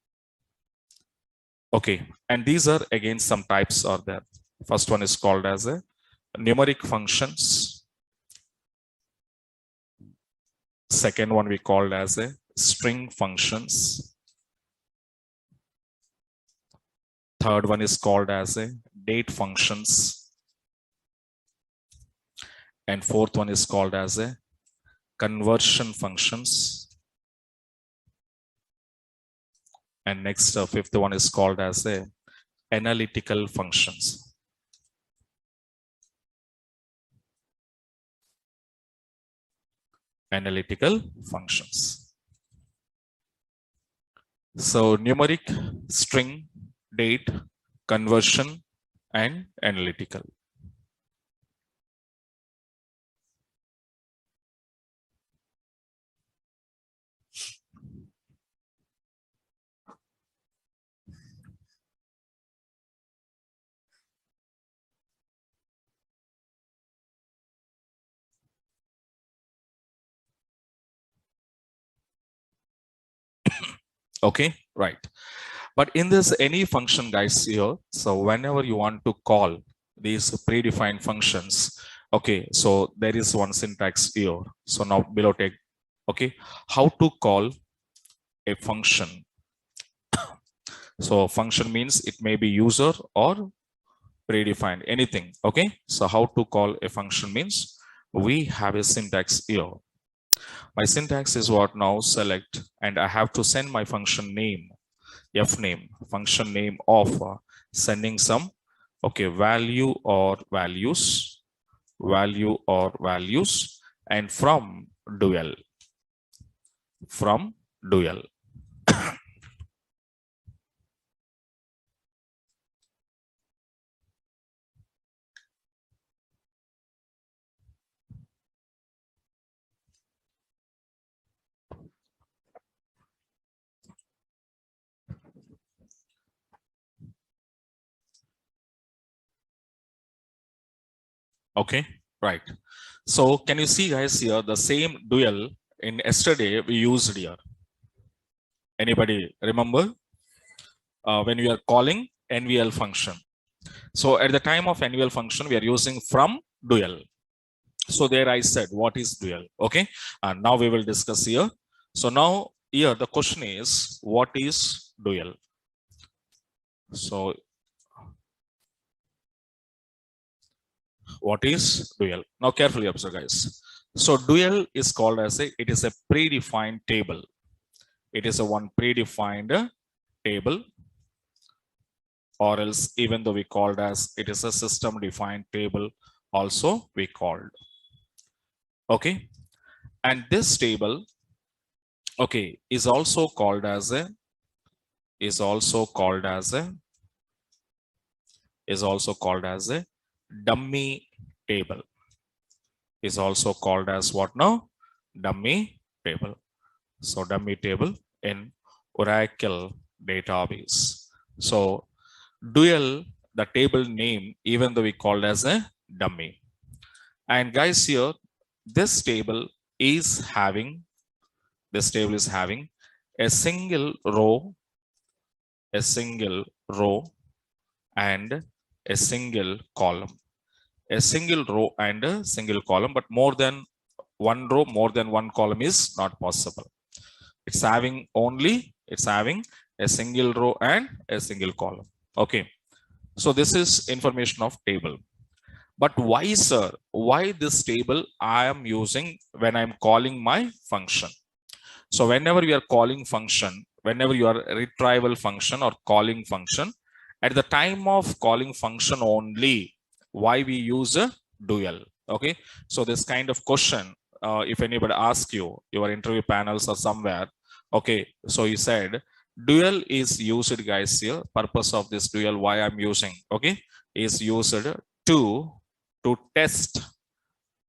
Okay, and these are again some types are there. First one is called as a numeric functions. Second one we called as a string functions. Third one is called as a date functions. And fourth one is called as a conversion functions. And next, fifth one is called as a analytical functions. Analytical functions. So numeric, string, date, conversion, and analytical. Okay, right. But in this any function guys here, so whenever you want to call these predefined functions, okay, so there is one syntax here. So now below take, okay, how to call a function. So function means it may be user or predefined, anything. Okay, so how to call a function means we have a syntax here. My syntax is what now select, and I have to send my function name, f name, function name of sending some, okay, value or values, and from dual, from dual. Okay, right. So can you see guys here the same dual in yesterday we used here? Anybody remember when we are calling NVL function? So at the time of NVL function we are using from dual. So there I said what is dual. Okay, and now we will discuss here. So now here the question is what is dual? So what is dual? Now carefully observe guys. So dual is called as it is a predefined table. It is a one predefined table, or else even though we called as it is a system defined table also we called. Okay, and this table, okay, is also called as a dummy table. Is also called as what now? Dummy table. So dummy table in Oracle database. So dual, the table name, even though we called as a dummy. And guys here, this table is having a single row, and a single column. A single row and a single column, but more than one row, more than one column is not possible. It's having a single row and a single column. Okay, so this is information of table. But why, sir, why this table I am using when I'm calling my function? So whenever you are calling function, whenever you are retrieval function or calling function, At the time of calling function only, why we use a dual? Okay, so this kind of question, if anybody asks you, your interview panels or somewhere, okay, so you said dual is used, guys, here. Purpose of this dual, why I'm using, okay, is used to test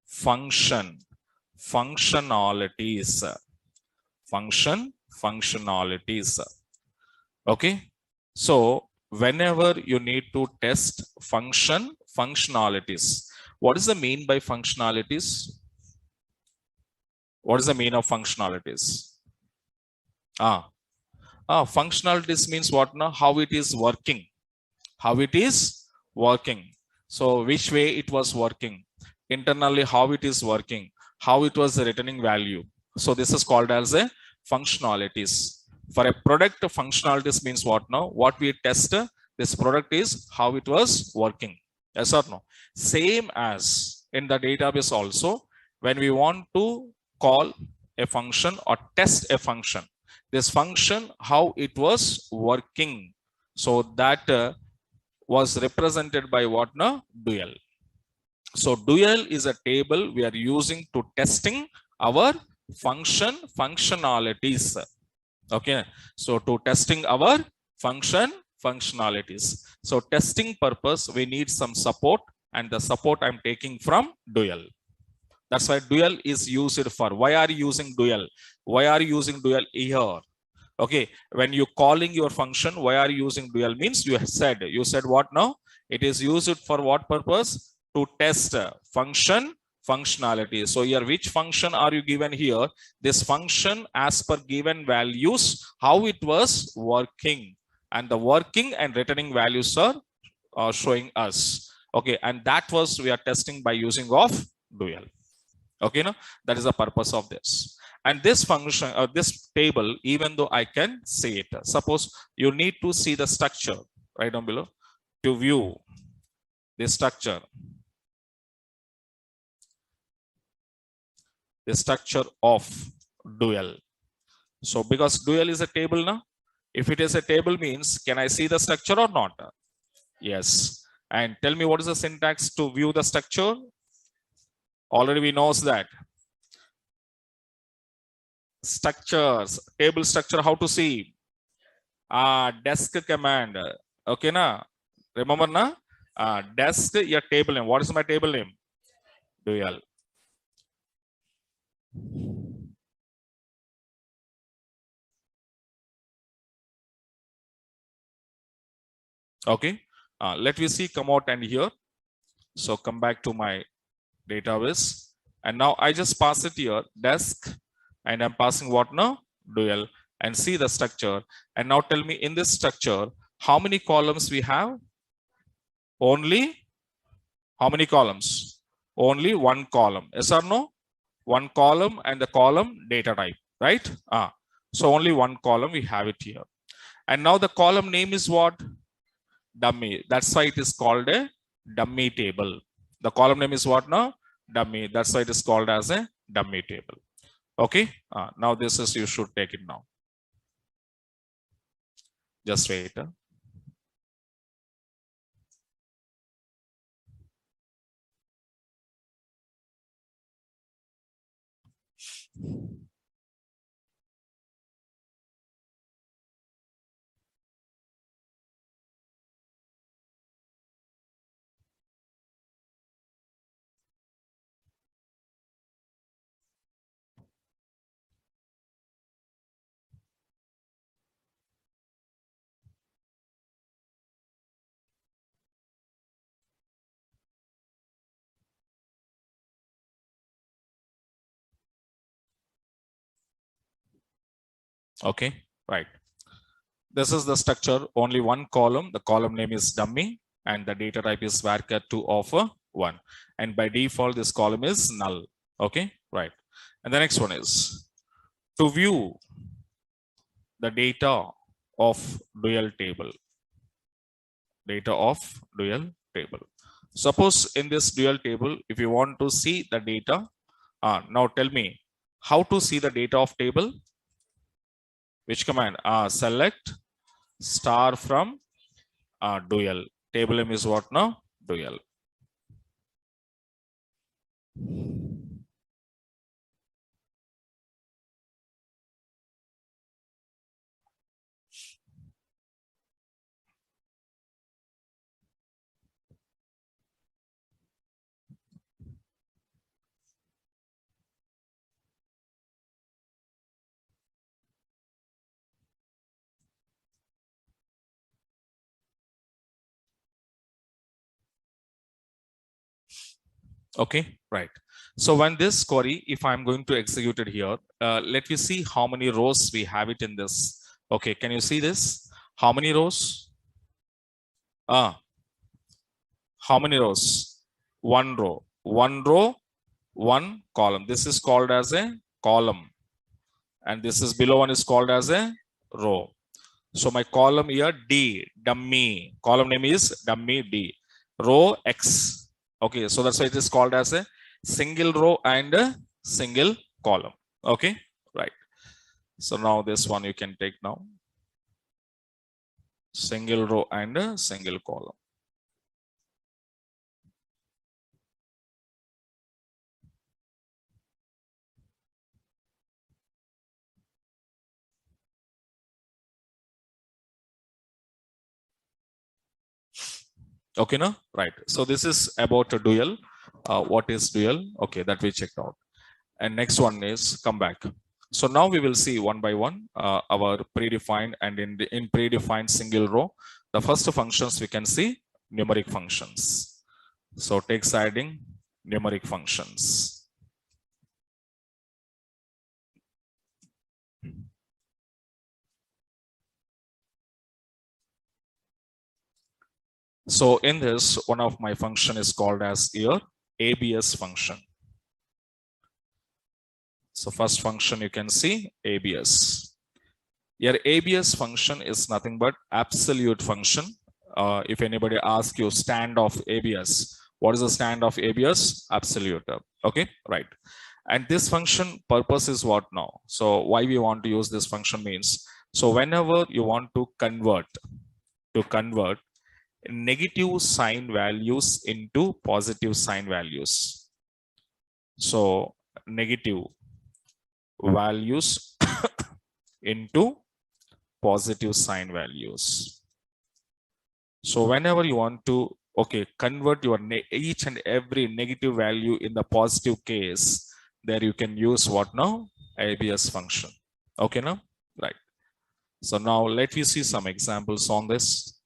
functionalities, functionalities. Okay, so whenever you need to test functionalities, what is the mean by functionalities? What is the mean of functionalities? Functionalities means what now? How it is working. How it is working. So which way it was working. Internally, how it is working. How it was returning value. So this is called as a functionalities. For a product, functionalities means what now? What we test this product is how it was working. Yes or no? Same as in the database also, when we want to call a function or test a function, this function, how it was working. So that was represented by what now? Dual. So dual is a table we are using to testing our functionalities. Okay, so to testing our functionalities. So testing purpose, we need some support, and the support I'm taking from dual. That's why dual is used for. Why are you using dual? Why are you using dual here? Okay, when you calling your function, why are you using dual means you said what now? It is used for what purpose? To test functionality. So here, which function are you given here? This function as per given values, how it was working, and the working and returning values are showing us. Okay, and that was we are testing by using of dual. Okay, no, that is the purpose of this. And this function or this table, even though I can see it, suppose you need to see the structure right down below to view the structure, of dual. So because dual is a table now, if it is a table means, can I see the structure or not? Yes. And tell me what is the syntax to view the structure? Already we knows that. Structures, table structure, how to see? Desk command. Okay, na? Remember na? Desk, your table name. What is my table name? Dual. Okay. Let me see, come out and here. So come back to my database. And now I just pass it here, desk, and I'm passing what now? Dual, and see the structure. And now tell me, in this structure, how many columns we have? Only how many columns? Only one column. Yes or no? One column and the column data type, right? So only one column we have it here. And now the column name is what? Dummy. That's why it is called a dummy table. The column name is what now? Dummy. That's why it is called as a dummy table. Okay. Now this is, you should take it now. Just wait. Okay. Right. This is the structure, only one column. The column name is dummy, and the data type is varchar2 of 1. And by default, this column is null. Okay, right. And the next one is to view the data of dual table. Data of dual table. Suppose in this dual table, if you want to see the data, now tell me how to see the data of table. Which command? Select star from Dual. Table name is what now? Dual. Okay, right. So when this query, if I'm going to execute it here, let me see how many rows we have it in this. Okay, can you see this? How many rows? How many rows? One row, one column. This is called as a column. And this is below one is called as a row. So my column here, D, dummy. Column name is dummy D. Row X. Okay, so that's why it is called as a single row and a single column. Okay, right. So now this one you can take now. Single row and a single column. Okay, no? Right. So this is about a dual. What is dual? Okay, that we checked out. And next one is come back. So now we will see one by one our predefined, and in predefined single row, the first functions we can see numeric functions. So text adding numeric functions. So in this, one of my function is called as your ABS function. So first function you can see ABS. Your ABS function is nothing but absolute function. If anybody asks you stand of ABS, what is the stand of ABS? Absolute. Okay, right. And this function purpose is what now? So why we want to use this function means, so whenever you want to convert negative sign values into positive sign values. So negative values into positive sign values. So whenever you want to convert your each and every negative value in the positive case, there you can use what now? ABS function. Okay, now right. So now let me see some examples on this.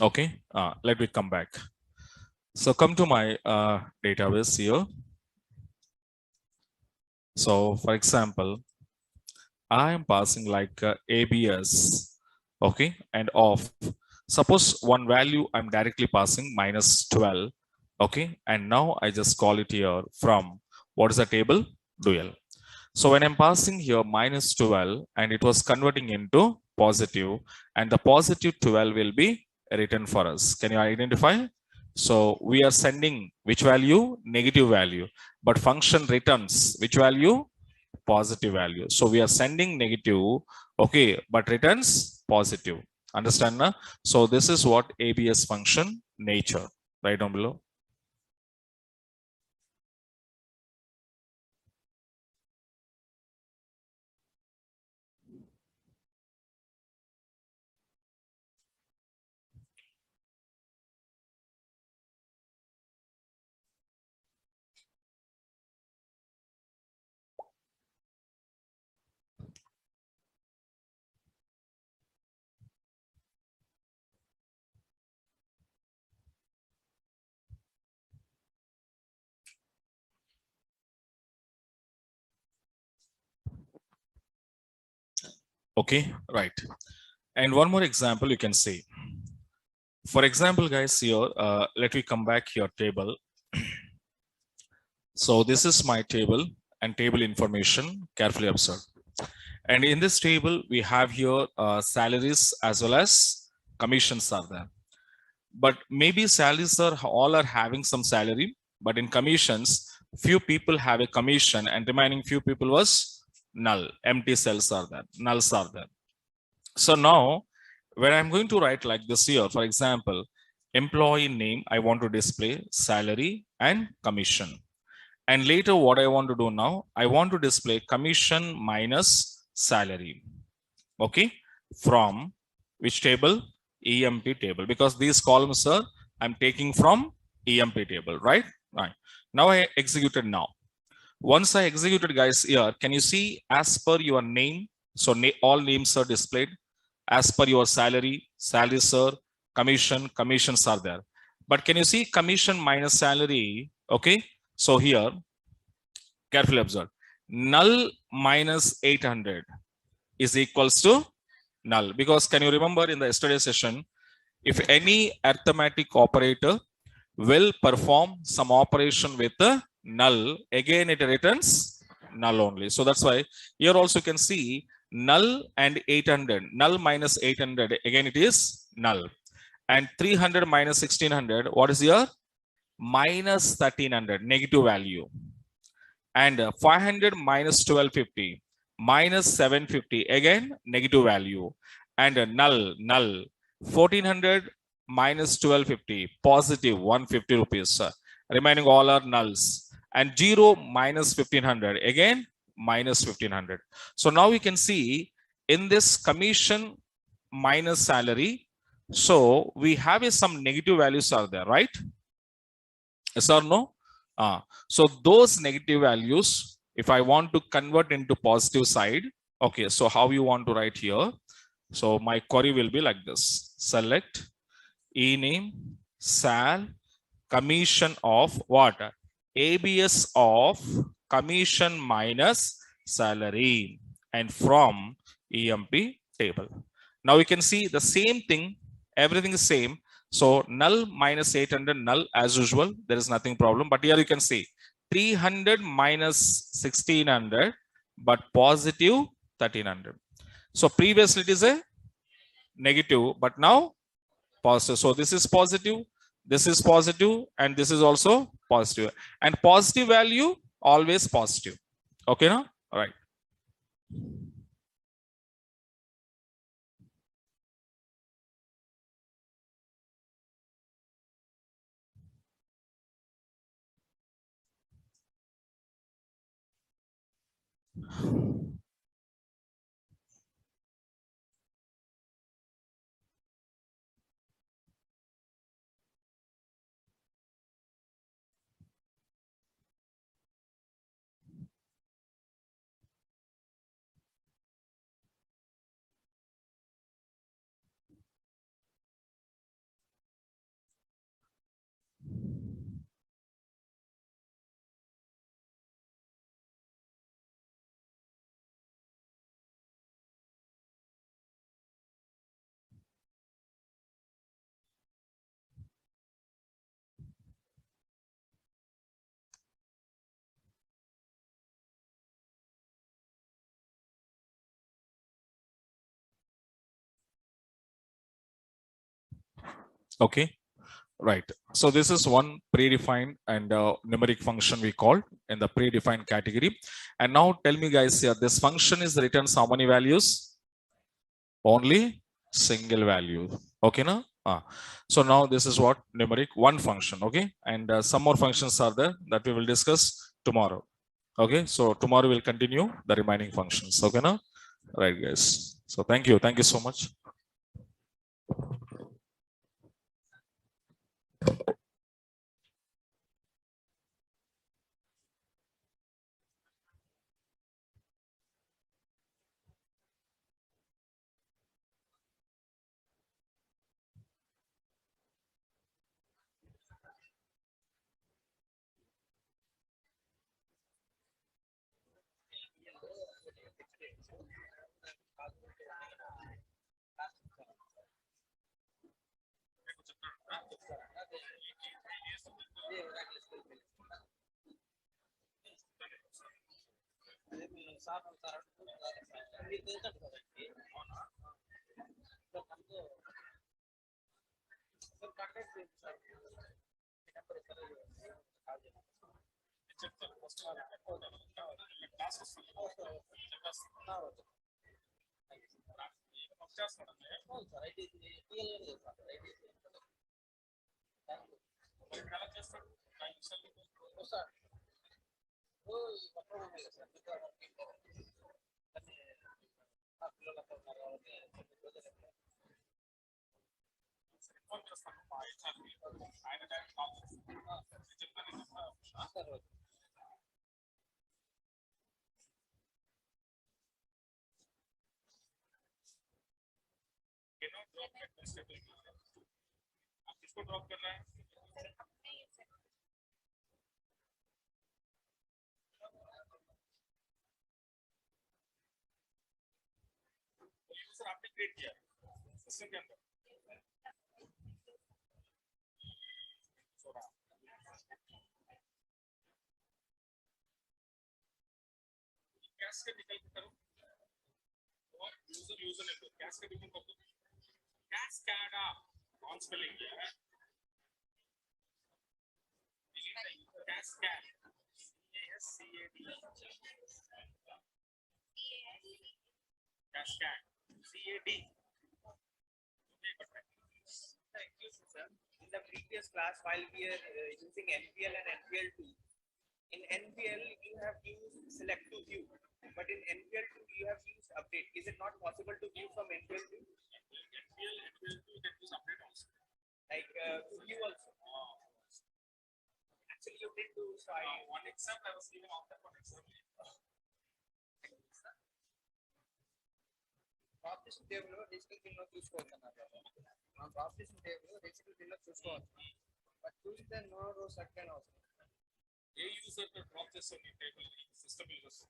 Okay, let me come back. So come to my database here. So for example, I am passing like ABS, okay, and of. Suppose one value I'm directly passing -12, okay, and now I just call it here from what is the table? Dual. So when I'm passing here -12 and it was converting into positive, and the positive 12 will be written for us. Can you identify? So we are sending which value? Negative value, but function returns which value? Positive value. So we are sending negative, okay, but returns positive. Understand na? So this is what ABS function nature. Right down below. Okay, right. And one more example you can see. For example, guys, here, let me come back here table. So this is my table and table information, carefully observe. And in this table, we have here salaries as well as commissions are there. But maybe salaries are all are having some salary, But in commissions, few people have a commission and remaining few people was null. Empty cells are there, nulls are there. So now when I'm going to write like this here, for example, employee name, I want to display salary and commission. And later what I want to do now, I want to display commission minus salary. Okay. From which table? EMP table, because these columns are I'm taking from EMP table, right? Right. Now I executed now. Once I executed, guys, here, can you see as per your name? So all names are displayed. As per your salary, salaries are, commissions are there. But can you see commission minus salary? Okay. So here, carefully observe. Null minus 800 is equals to null. Because can you remember in the yesterday session, if any arithmetic operator will perform some operation with the null, again it returns null only. So that's why here also you can see null and 800, null minus 800, again it is null. And 300 minus 1600, what is here? Minus 1300, negative value. And 500 minus 1250, minus 750, again negative value. And null, 1400 minus 1250, positive 150 rupees. Remaining all are nulls. And 0 minus 1500, again minus 1500. So now we can see in this commission minus salary, so we have some negative values are there, right? Yes or no? So those negative values, if I want to convert into positive side, okay, so how you want to write here? So my query will be like this. Select ename sal commission of what? ABS of commission minus salary and from EMP table. Now we can see the same thing, everything is same. So null minus 800 null as usual, there is nothing problem. But here you can see 300 minus 1600, but positive 1300. So previously it is a negative, but now positive. So this is positive, and this is also positive. And positive value always positive. Okay, now? All right. Okay. Right. So this is one predefined and numeric function we call in the predefined category. And now tell me guys here, this function is returns how many values? Only single value. Okay, now? So now this is what numeric one function. Okay. And some more functions are there that we will discuss tomorrow. Okay. So tomorrow we'll continue the remaining functions. Okay, now? Right, guys. So thank you. Thank you so much. किसको drop करना है? User आपने create किया system के अंदर cascade निकल करो और यूजर नेम दो कैस्केड निकल कर दो कैस्केडा कौन स्पेलिंग किया है cascade CASCAD Cascade CAD. Thank you, sir. In the previous class, while we are using NPL and NPL2, in NPL you have used select to view, but in NPL2 you have used update. Is it not possible to view from NPL2? NPL2 you can use update also. Like to view also. Actually, you did do one example. I was giving out that one example. Partition table లో digital bill లో చూసుకోవచ్చు అన్నారు ఆ partition table లో digital bill లో చూసుకోవచ్చు but చూస్తే no రో సెకండ్ అవసరం ఏ యూజర్ తో డ్రాప్ చేస్తాం ఈ టేబుల్ ని సిస్టమ్ యూజర్స్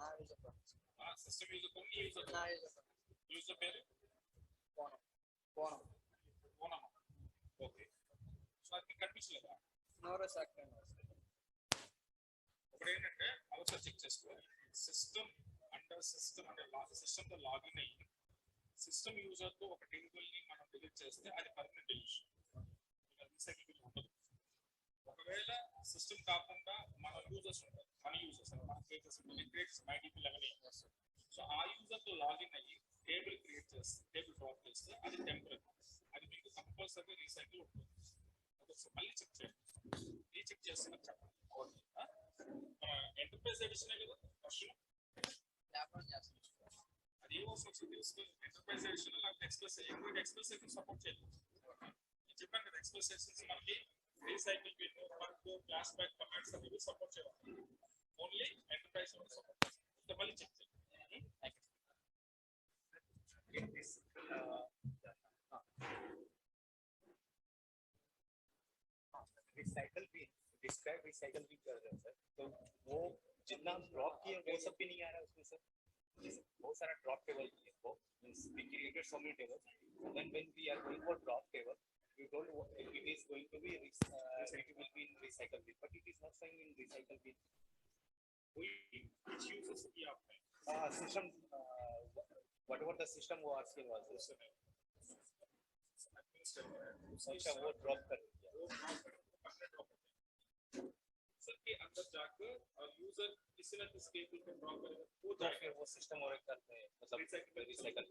నా యూజర్ ఆ సిస్టమ్ యూజర్ తో యూజర్ నా యూజర్ పేరు కోణం కోణం కోణం ఓకే సో అది కనిపించలేదా నో రో సెకండ్ అవసరం ఇప్పుడు ఏంటంటే అవసరం చెక్ చేసుకో సిస్టమ్ అండర్ సిస్టమ్ అంటే సిస్టమ్ తో లాగిన్ అయ్యి సిస్టమ్ యూజర్ తో ఒక టేబుల్ ని మనం డిలీట్ చేస్తే అది పర్మనెంట్ డిలీషన్ రీసైకిల్ ఉండదు ఒకవేళ సిస్టమ్ కాకుండా మన యూజర్స్ ఉంటారు మన యూజర్స్ మన pages creates MyDB level so ఆ యూజర్ తో లాగిన్ అయ్యి టేబుల్ క్రియేట్ చేస్తే టేబుల్ డ్రాప్ చేస్తే అది టెంపరరీ అది మీకు కంపల్సరీ రీసైకిల్ ఉంటుంది మళ్ళీ చెక్ చేయండి రీచెక్ చేస్తే నాకు చెప్పండి ఎంటర్ప్రైజ్ ఎడిషన్ కదా క్వశ్చన్ అది ఏమవుతుంది తెలుస్తుంది ఎంటర్ప్రైజ్ ఎడిషన్ నాకు ఎక్స్ప్రెస్ ఎక్స్ప్రెస్ సపోర్ట్ చేయలేదు నేను చెప్పాను కదా ఎక్స్ప్రెస్ మనకి recycle bin Part-4 class back commands అనేవి సపోర్ట్ చేయాలి ఓన్లీ ఎంటర్ప్రైజ్ సపోర్ట్ చేస్తాం మళ్ళీ చెక్ చేయండి रिसाइकल भी डिस्क्राइब रिसाइकल भी कर रहे हैं सर तो वो जितना ड्रॉप किए वो सब भी नहीं आ रहा उसमें सर बहुत सारा ड्रॉप टेबल है वो we created so many tables and then when we are going for drop table we told it is going to be it will be in recycle bin but it is not showing in recycle bin which uses the system whatever the system was asking was अच्छा वो drop कर sir के अंदर जाकर और user किसी ना किसी टेबल को ड्रॉप करेगा वो जाके वो सिस्टम और करते हैं मतलब रिसाइकल